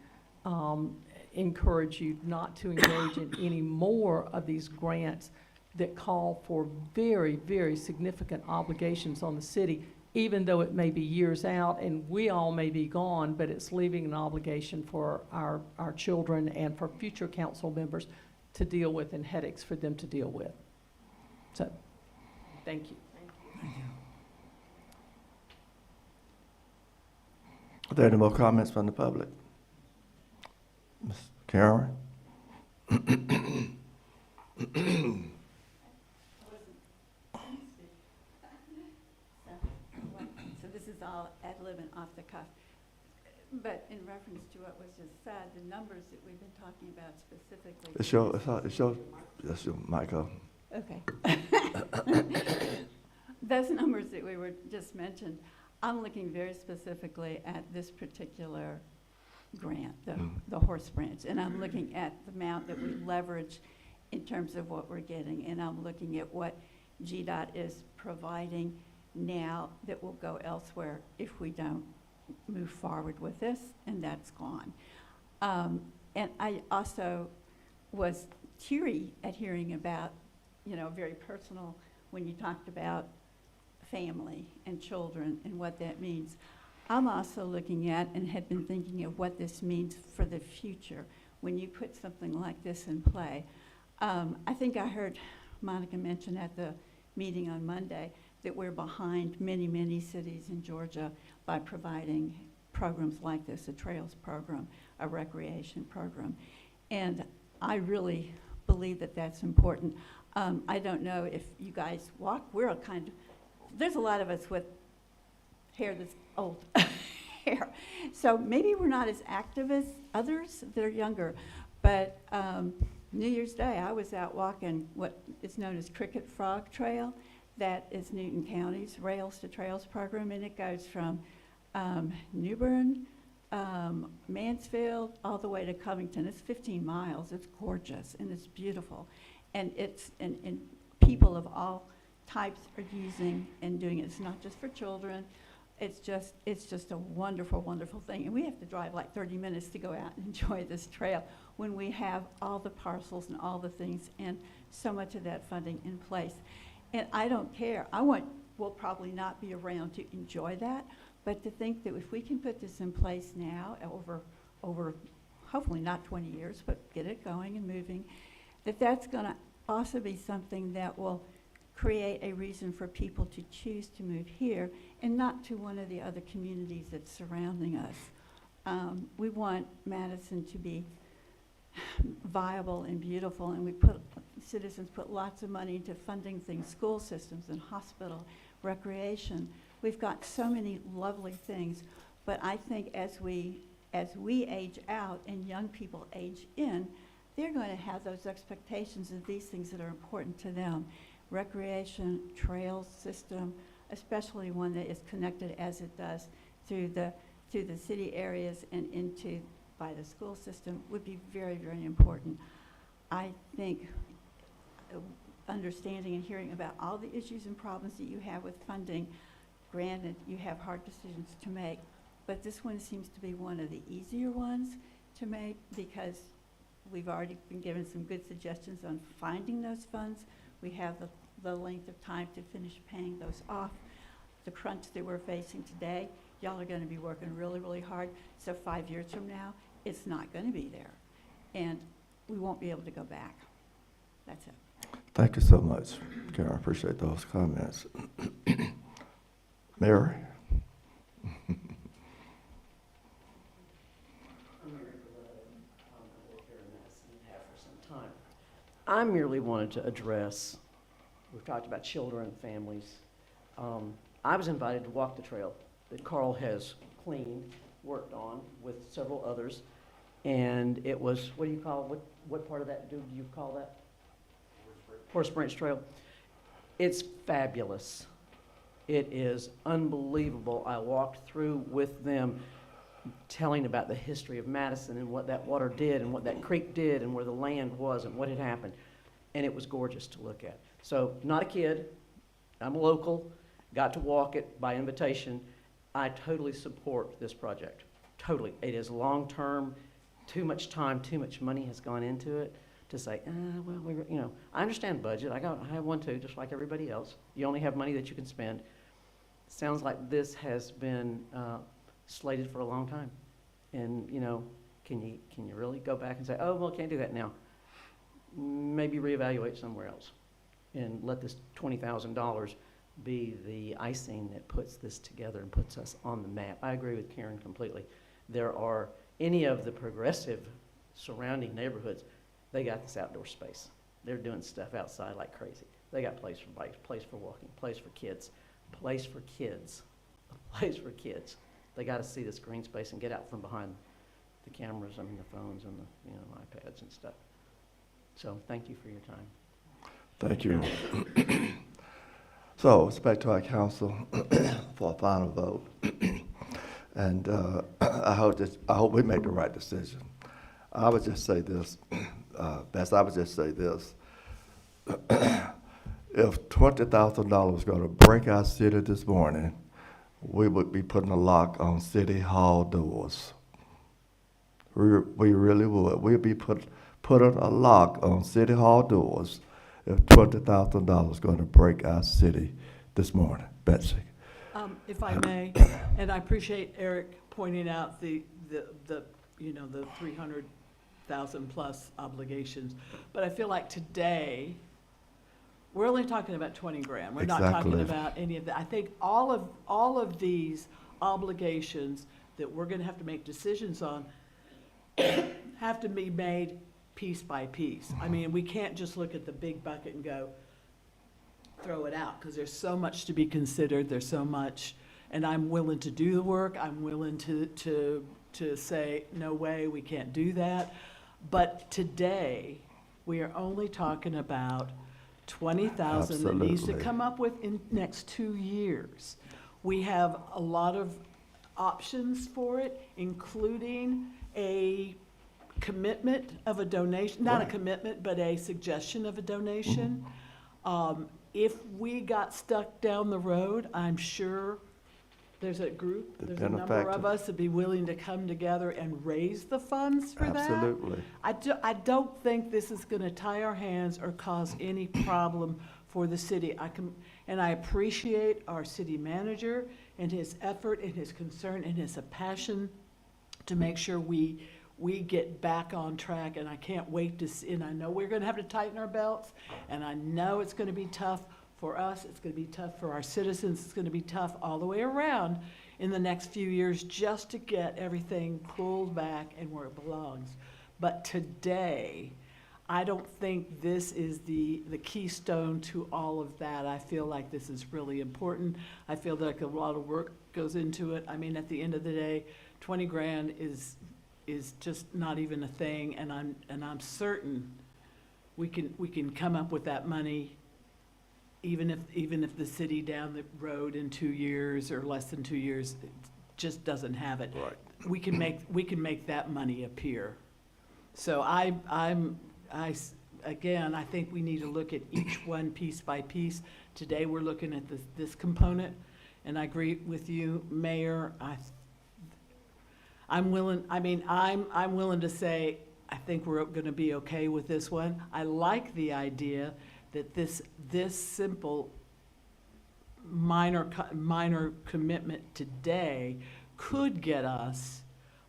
encourage you not to engage in any more of these grants that call for very, very significant obligations on the city, even though it may be years out and we all may be gone, but it's leaving an obligation for our children and for future council members to deal with and headaches for them to deal with. So, thank you. Are there any more comments from the public? Ms. Karen? So this is all ad lib and off the cuff. But in reference to what was just said, the numbers that we've been talking about specifically. It's your Michael. Okay. Those numbers that we were just mentioned, I'm looking very specifically at this particular grant, the Horse Branch, and I'm looking at the amount that we leverage in terms of what we're getting, and I'm looking at what GDOT is providing now that will go elsewhere if we don't move forward with this, and that's gone. And I also was teary at hearing about, very personal when you talked about family and children and what that means. I'm also looking at and had been thinking of what this means for the future when you put something like this in play. I think I heard Monica mention at the meeting on Monday that we're behind many, many cities in Georgia by providing programs like this, a trails program, a recreation program. And I really believe that that's important. I don't know if you guys walk, there's a lot of us with hair that's old hair. So maybe we're not as active as others that are younger, but New Year's Day, I was out walking what is known as Cricket Frog Trail. That is Newton County's Rails to Trails program, and it goes from New Bern, Mansfield, all the way to Covington. It's 15 miles. It's gorgeous, and it's beautiful. And and people of all types are using and doing it. It's not just for children. It's just a wonderful, wonderful thing. And we have to drive like 30 minutes to go out and enjoy this trail when we have all the parcels and all the things and so much of that funding in place. And I don't care. We'll probably not be around to enjoy that, but to think that if we can put this in place now over hopefully not 20 years, but get it going and moving, that's going to also be something that will create a reason for people to choose to move here and not to one of the other communities that's surrounding us. We want Madison to be viable and beautiful, and citizens put lots of money into funding things, school systems and hospital, recreation. We've got so many lovely things, but I think as we age out and young people age in, they're going to have those expectations of these things that are important to them. Recreation, trails system, especially one that is connected as it does through the city areas and into by the school system would be very, very important. I think understanding and hearing about all the issues and problems that you have with funding, granted, you have hard decisions to make, but this one seems to be one of the easier ones to make because we've already been given some good suggestions on finding those funds. We have the length of time to finish paying those off. The crunch that we're facing today, y'all are going to be working really, really hard. So 5 years from now, it's not going to be there. And we won't be able to go back. That's it. Thank you so much, Karen. I appreciate those comments. Mary? I merely wanted to address, we've talked about children and families. I was invited to walk the trail that Carl has cleaned, worked on with several others. And it was, what do you call, what part of that do you call that? Forest Branch Trail. It's fabulous. It is unbelievable. I walked through with them telling about the history of Madison and what that water did and what that creek did and where the land was and what had happened. And it was gorgeous to look at. So, not a kid, I'm a local, got to walk it by invitation. I totally support this project, totally. It is long-term, too much time, too much money has gone into it to say, well, I understand budget, I have one too, just like everybody else. You only have money that you can spend. Sounds like this has been slated for a long time. And, can you really go back and say, oh, well, can't do that now? Maybe reevaluate somewhere else and let this $20,000 be the icing that puts this together and puts us on the map. I agree with Karen completely. There are any of the progressive surrounding neighborhoods, they got this outdoor space. They're doing stuff outside like crazy. They got place for bikes, place for walking, place for kids, place for kids, a place for kids. They got to see this green space and get out from behind the cameras, the phones and the iPads and stuff. So thank you for your time. Thank you. So it's back to our council for a final vote. And I hope we make the right decision. I would just say this, Bess, I would just say this. If $20,000 was going to break our city this morning, we would be putting a lock on City Hall doors. We really would. We'd be putting a lock on City Hall doors if $20,000 was going to break our city this morning. Betsy. If I may, and I appreciate Eric pointing out the 300,000 plus obligations, but I feel like today, we're only talking about 20 grand. We're not talking about any of that. I think all of these obligations that we're gonna have to make decisions on have to be made piece by piece. I mean, we can't just look at the big bucket and go, throw it out, because there's so much to be considered, there's so much, and I'm willing to do the work, I'm willing to say, no way, we can't do that. But today, we are only talking about 20,000 that needs to come up with in next 2 years. We have a lot of options for it, including a commitment of a donation, not a commitment, but a suggestion of a donation. If we got stuck down the road, I'm sure there's a group, there's a number of us that'd be willing to come together and raise the funds for that. Absolutely. I don't think this is gonna tie our hands or cause any problem for the city. And I appreciate our city manager and his effort and his concern and his passion to make sure we get back on track, and I can't wait to see, and I know we're gonna have to tighten our belts, and I know it's gonna be tough for us, it's gonna be tough for our citizens, it's gonna be tough all the way around in the next few years just to get everything pulled back and where it belongs. But today, I don't think this is the keystone to all of that. I feel like this is really important. I feel like a lot of work goes into it. I mean, at the end of the day, 20 grand is just not even a thing, and I'm certain we can come up with that money even if the city down the road in 2 years or less than 2 years just doesn't have it. Right. We can make that money appear. So again, I think we need to look at each one piece by piece. Today, we're looking at this component, and I agree with you, Mayor. I'm willing to say, I think we're gonna be okay with this one. I like the idea that this simple minor commitment today could get us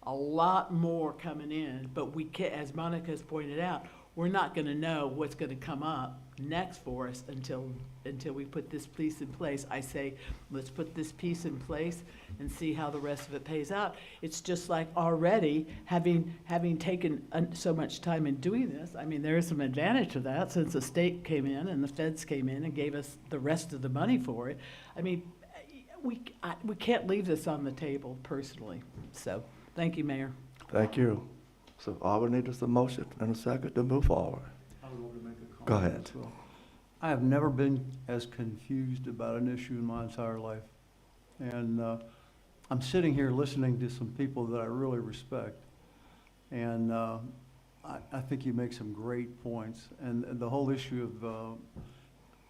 a lot more coming in, but we can't, as Monica's pointed out, we're not gonna know what's gonna come up next for us until we put this piece in place. I say, let's put this piece in place and see how the rest of it pays out. It's just like already having taken so much time in doing this, I mean, there is some advantage to that since the state came in and the feds came in and gave us the rest of the money for it. I mean, we can't leave this on the table personally, so. Thank you, Mayor. Thank you. So all we need is a motion and a second to move forward. I would want to make a comment. Go ahead. as well. I have never been as confused about an issue in my entire life. And I'm sitting here listening to some people that I really respect. And I think you make some great points. And the whole issue of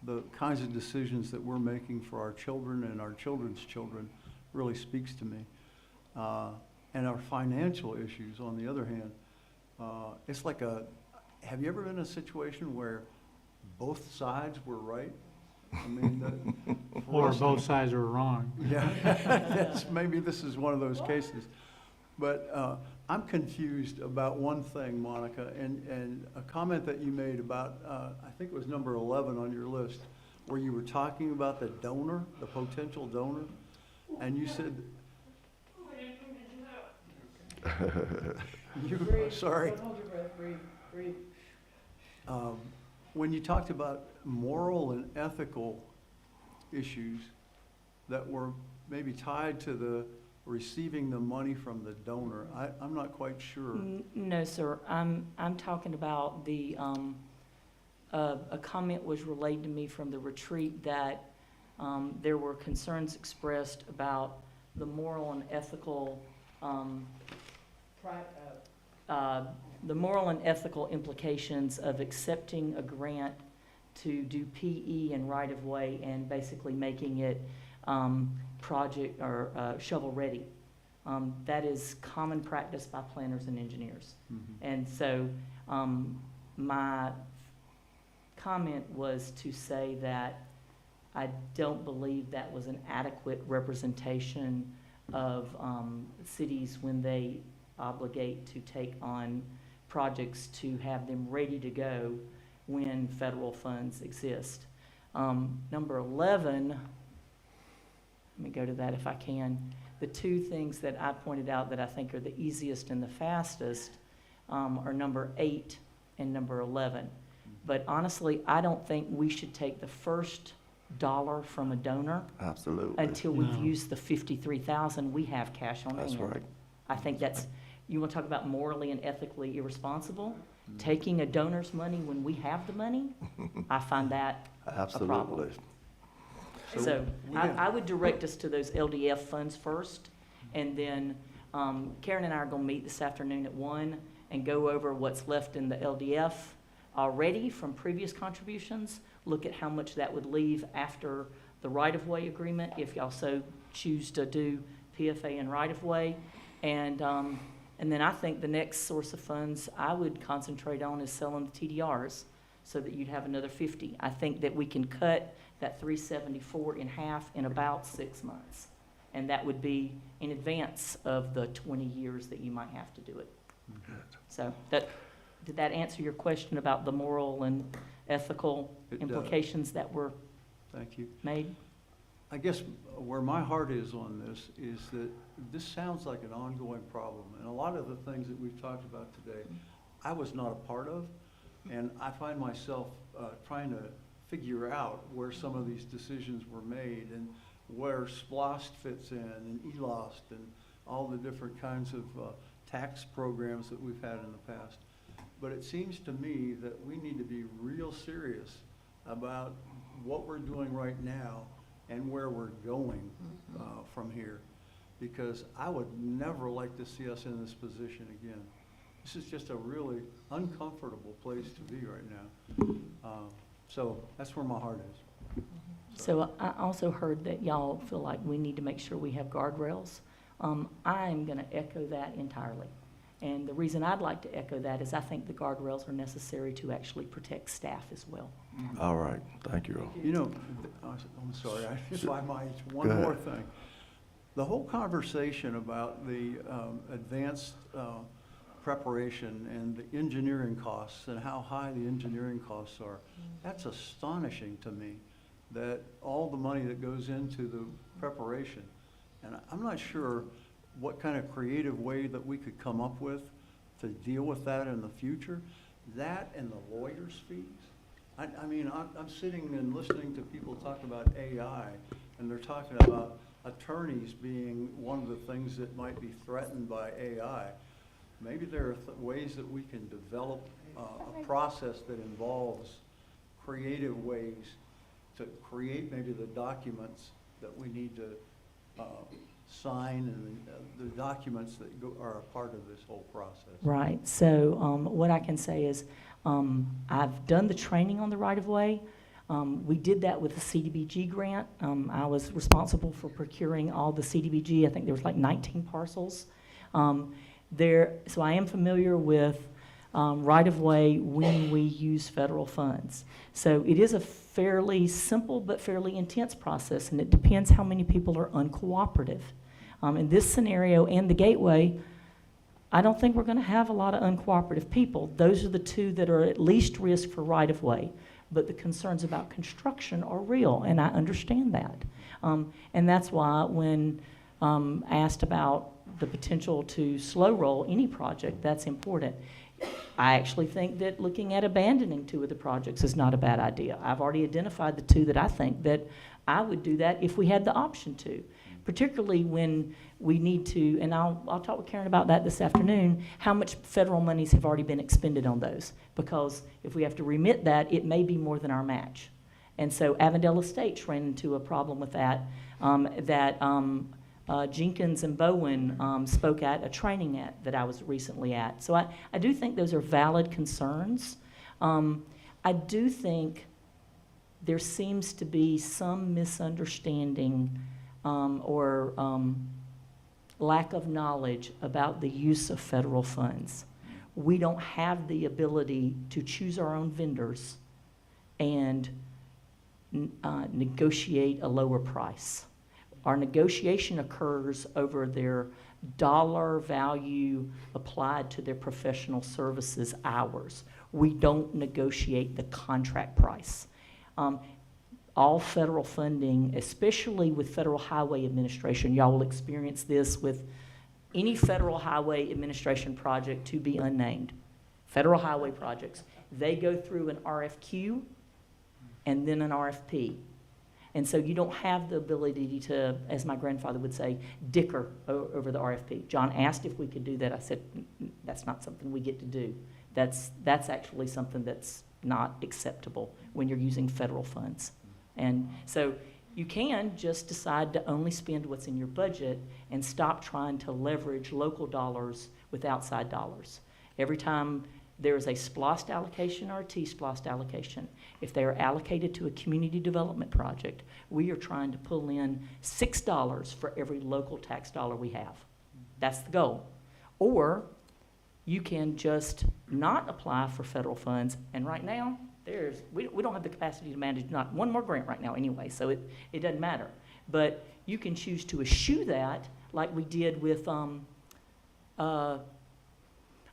the kinds of decisions that we're making for our children and our children's children really speaks to me. And our financial issues, on the other hand, it's like have you ever been in a situation where both sides were right? I mean, Or both sides were wrong. Yeah, yes, maybe this is one of those cases. But I'm confused about one thing, Monica, and a comment that you made about, I think it was number 11 on your list, where you were talking about the donor, the potential donor, and you said, sorry. Don't hold your breath, breathe. When you talked about moral and ethical issues that were maybe tied to the receiving the money from the donor, I'm not quite sure. No, sir. I'm talking about a comment was relayed to me from the retreat that there were concerns expressed about the moral and ethical implications of accepting a grant to do PE and right-of-way and basically making it project or shovel-ready. That is common practice by planners and engineers. Mm-hmm. And so my comment was to say that I don't believe that was an adequate representation of cities when they obligate to take on projects to have them ready to go when federal funds exist. Number 11, let me go to that if I can. The two things that I pointed out that I think are the easiest and the fastest are number 8 and number 11. But honestly, I don't think we should take the first dollar from a donor Absolutely. until we've No. used the 53,000 we have cash on hand. That's right. I think that's, you want to talk about morally and ethically irresponsible? Taking a donor's money when we have the money, I find that Absolutely. So I would direct us to those LDF funds first, and then Karen and I are going to meet this afternoon at 1 and go over what's left in the LDF already from previous contributions, look at how much that would leave after the right-of-way agreement, if y'all so choose to do PFA and right-of-way. And then I think the next source of funds I would concentrate on is selling the TDRs so that you'd have another 50. I think that we can cut that 374 in half in about 6 months. And that would be in advance of the 20 years that you might have to do it. So did that answer your question about the moral and ethical It does. implications that were Thank you. made? I guess where my heart is on this is that this sounds like an ongoing problem. And a lot of the things that we've talked about today, I was not a part of. And I find myself trying to figure out where some of these decisions were made and where SPLOST fits in and ELOST and all the different kinds of tax programs that we've had in the past. But it seems to me that we need to be real serious about what we're doing right now and where we're going from here. Because I would never like to see us in this position again. This is just a really uncomfortable place to be right now. So that's where my heart is. So I also heard that y'all feel like we need to make sure we have guardrails. I'm going to echo that entirely. And the reason I'd like to echo that is I think the guardrails are necessary to actually protect staff as well. All right, thank you. You know, I'm sorry, if I might, one Go more ahead. thing. The whole conversation about the advanced preparation and the engineering costs and how high the engineering costs are, that's astonishing to me, that all the money that goes into the preparation. And I'm not sure what kind of creative way that we could come up with to deal with that in the future. That and the lawyer's fees. I mean, I'm sitting and listening to people talk about AI, and they're talking about attorneys being one of the things that might be threatened by AI. Maybe there are ways that we can develop a process that involves creative ways to create maybe the documents that we need to sign and the documents that are a part of this whole process. Right. So what I can say is I've done the training on the right-of-way. We did that with the CDBG grant. I was responsible for procuring all the CDBG. I think there was like 19 parcels. So I am familiar with right-of-way when we use federal funds. So it is a fairly simple but fairly intense process, and it depends how many people are uncooperative. In this scenario and the gateway, I don't think we're going to have a lot of uncooperative people. Those are the two that are at least risk for right-of-way. But the concerns about construction are real, and I understand that. And that's why when asked about the potential to slow roll any project, that's important. I actually think that looking at abandoning 2 of the projects is not a bad idea. I've already identified the 2 that I think that I would do that if we had the option to, particularly when we need to, and I'll talk with Karen about that this afternoon, how much federal monies have already been expended on those. Because if we have to remit that, it may be more than our match. And so Avondale Estates ran into a problem with that, Jenkins and Bowen spoke at a training that I was recently at. So I do think those are valid concerns. I do think there seems to be some misunderstanding or lack of knowledge about the use of federal funds. We don't have the ability to choose our own vendors and negotiate a lower price. Our negotiation occurs over their dollar value applied to their professional services hours. We don't negotiate the contract price. All federal funding, especially with Federal Highway Administration, y'all will experience this with any Federal Highway Administration project to be unnamed. Federal highway projects, they go through an RFQ and then an RFP. And so you don't have the ability to, as my grandfather would say, dicker over the RFP. John asked if we could do that. I said, that's not something we get to do. That's actually something that's not acceptable when you're using federal funds. And so you can just decide to only spend what's in your budget and stop trying to leverage local dollars with outside dollars. Every time there is a SPLOST allocation or a T-SPLOST allocation, if they are allocated to a community development project, we are trying to pull in $6 for every local tax dollar we have. That's the goal. Or you can just not apply for federal funds, and right now, we don't have the capacity to manage not one more grant right now anyway, so it doesn't matter. But you can choose to eschew that like we did with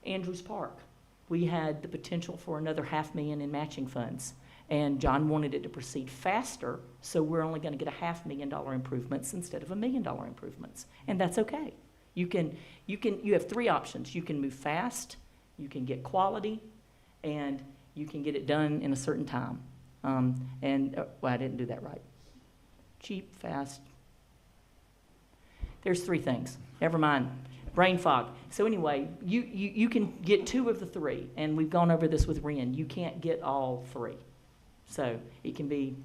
Andrews Park. We had the potential for another $500,000 in matching funds. And John wanted it to proceed faster, so we're only going to get $500,000 improvements instead of $1 million improvements. And that's okay. You have three options. You can move fast, you can get quality, and you can get it done in a certain time. Well, I didn't do that right. Cheap, fast. There's three things. Never mind. Brain fog. So anyway, you can get two of the three, and we've gone over this with Ren. You can't get all three. So it can be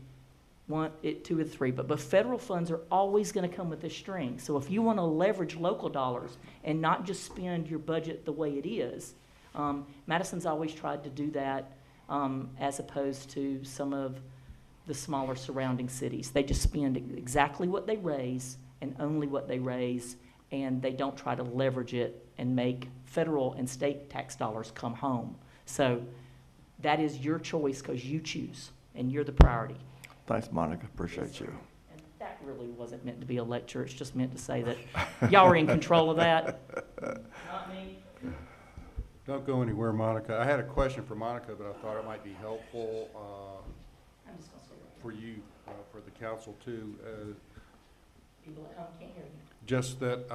two or three. But federal funds are always going to come with a string. So if you want to leverage local dollars and not just spend your budget the way it is, Madison's always tried to do that as opposed to some of the smaller surrounding cities. They just spend exactly what they raise and only what they raise, and they don't try to leverage it and make federal and state tax dollars come home. So that is your choice because you choose, and you're the priority. Thanks, Monica. Appreciate you. And that really wasn't meant to be a lecture. It's just meant to say that y'all are in control of that. Not me. Don't go anywhere, Monica. I had a question for Monica, but I thought it might be helpful I'm just going to say that. for you, for the council too. People at home can't hear you. Just that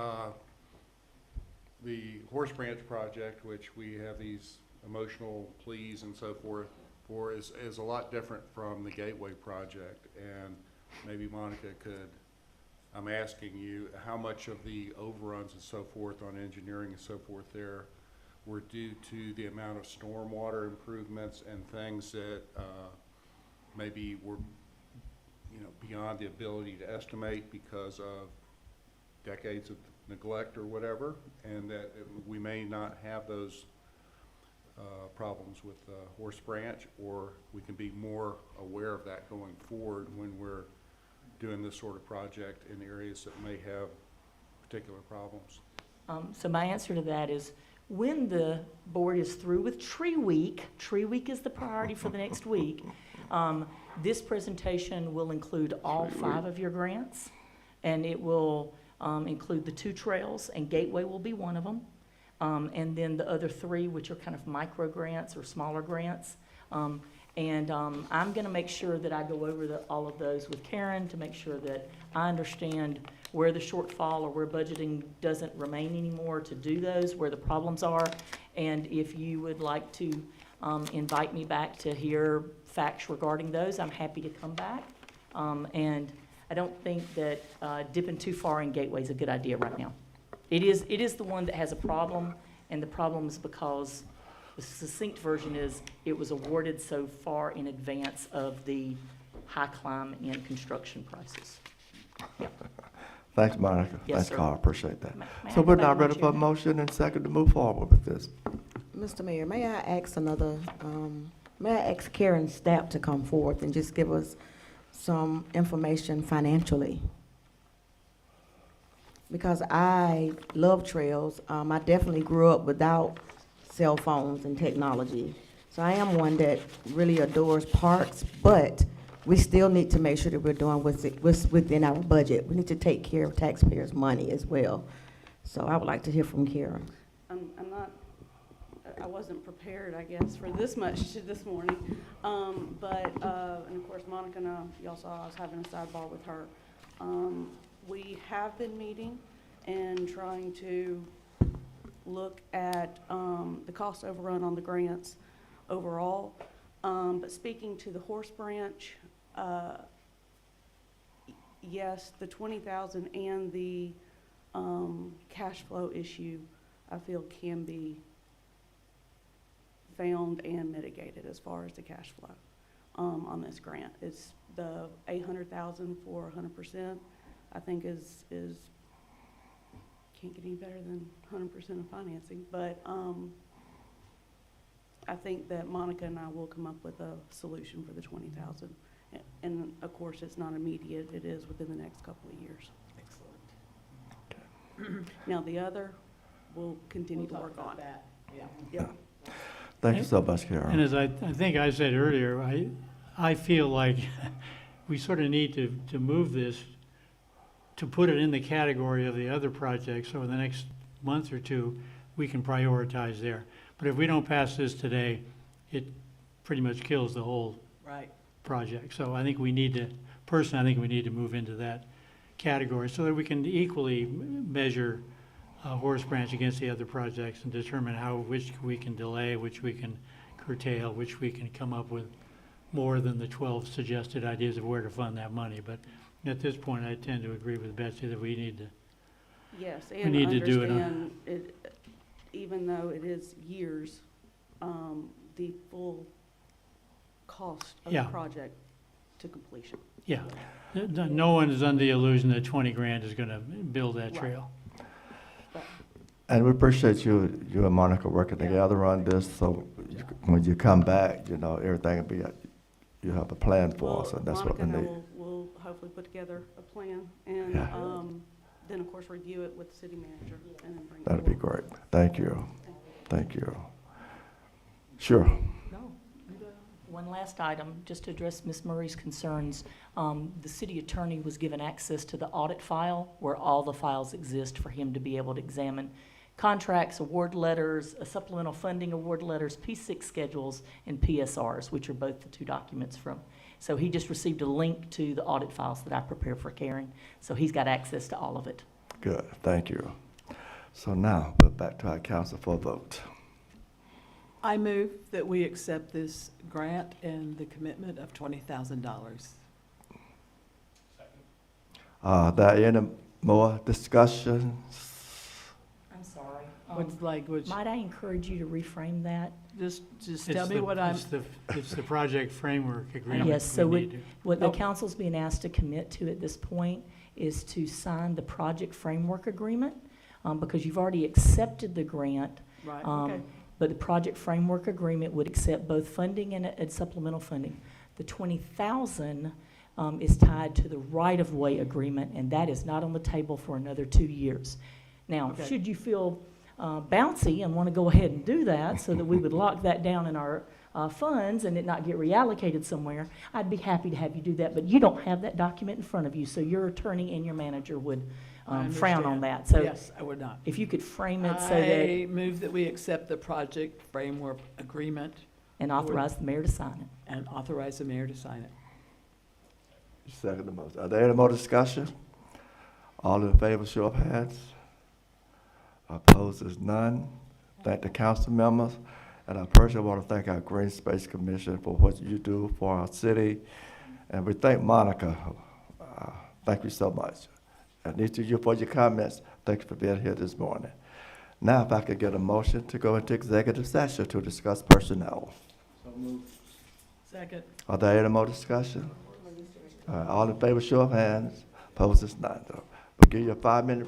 the Horse Branch project, which we have these emotional pleas and so forth for, is a lot different from the Gateway project. And maybe Monica could, I'm asking you, how much of the overruns and so forth on engineering and so forth there were due to the amount of stormwater improvements and things that maybe were, beyond the ability to estimate because of decades of neglect or whatever, and that we may not have those problems with Horse Branch, or we can be more aware of that going forward when we're doing this sort of project in areas that may have particular problems. So my answer to that is, when the board is through with Tree Week is the priority for the next week, this presentation will include all 5 of your grants, and it will include the 2 trails, and Gateway will be one of them, and then the other 3, which are kind of micro grants or smaller grants. I'm going to make sure that I go over all of those with Karen to make sure that I understand where the shortfall or where budgeting doesn't remain anymore to do those, where the problems are. And if you would like to invite me back to hear facts regarding those, I'm happy to come back. And I don't think that dipping too far in Gateway is a good idea right now. It is the one that has a problem, and the problem is because the succinct version is it was awarded so far in advance of the high climb in construction prices. Yeah. Thanks, Monica. Yes, Thanks, sir. Carl. Appreciate that. May I So go we're back now in my ready for a chair? motion and second to move forward with this. Mr. Mayor, may I ask may I ask Karen Stapp to come forth and just give us some information financially? Because I love trails. I definitely grew up without cell phones and technology. So I am one that really adores parks, but we still need to make sure that we're doing what's within our budget. We need to take care of taxpayers' money as well. So I would like to hear from Karen. I wasn't prepared, I guess, for this much this morning. And of course, Monica and y'all saw I was having a sidebar with her. We have been meeting and trying to look at the cost overrun on the grants overall. But speaking to the Horse Branch, yes, the 20,000 and the cash flow issue, I feel can be found and mitigated as far as the cash flow on this grant. It's the 800,000 for 100%. I think is can't get any better than 100% of financing. But I think that Monica and I will come up with a solution for the 20,000. And of course, it's not immediate. It is within the next couple of years. Excellent. Now the other, we'll continue to work on. that. Yeah. Yeah. Thank you so much, And Karen. as I think I said earlier, I feel like we sort of need to move this to put it in the category of the other projects. So in the next month or two, we can prioritize there. But if we don't pass this today, it pretty much kills the whole Right. project. So I think we need to, personally, I think we need to move into that category so that we can equally measure Horace Branch against the other projects and determine which we can delay, which we can curtail, which we can come up with more than the 12 suggested ideas of where to fund that money. But at this point, I tend to agree with Betsy that we need to. Yes, We and need to do it on- understand it, even though it is years, the full cost of the Yeah. project to completion. Yeah, no one is under the illusion that 20 grand is gonna build that Right. trail. And we appreciate you and Monica working Yeah. together on this, so when you come back, you know, everything will be, you have a plan for us, and that's what we Monica and I need. will hopefully put together a plan and, Yeah. then of course review it with the city manager and then bring it That'd be forward. great. Thank you. Thank you. Sure. No. One last item, just to address Ms. Murray's concerns. The city attorney was given access to the audit file where all the files exist for him to be able to examine contracts, award letters, supplemental funding award letters, P6 schedules, and PSRs, which are both the two documents from. So he just received a link to the audit files that I prepared for Karen. So he's got access to all of it. Good. Thank you. So now, we're back to our council for a vote. I move that we accept this grant and the commitment of $20,000. There any more discussions? I'm sorry. What's language? Might I encourage you to reframe that? Just It's tell me the- what I'm, It's the project framework agreement. Yes, so we need what the Oh. council's being asked to commit to at this point is to sign the project framework agreement, because you've already accepted the grant. right, um, okay. But the project framework agreement would accept both funding and supplemental funding. The 20,000 is tied to the right-of-way agreement, and that is not on the table for another 2 years. Now, Okay. should you feel bouncy and want to go ahead and do that so that we would lock that down in our funds and it not get reallocated somewhere, I'd be happy to have you do that, but you don't have that document in front of you, so your attorney and your manager would I frown on understand. that. So Yes, I would not. if you could frame it so that, I move that we accept the project framework agreement and authorize the mayor to sign it. and authorize the mayor to sign it. Second the motion. Are there any more discussion? All in favor, show of hands. Opposed is none. Thank the council members. And I personally want to thank our Green Space Commission for what you do for our city. And we thank Monica. Thank you so much. And each of you for your comments. Thank you for being here this morning. Now, if I could get a motion to go into executive session to discuss personnel. Second. Are there any more discussion? All in favor, show of hands. Opposed is none. We'll give you a 5-minute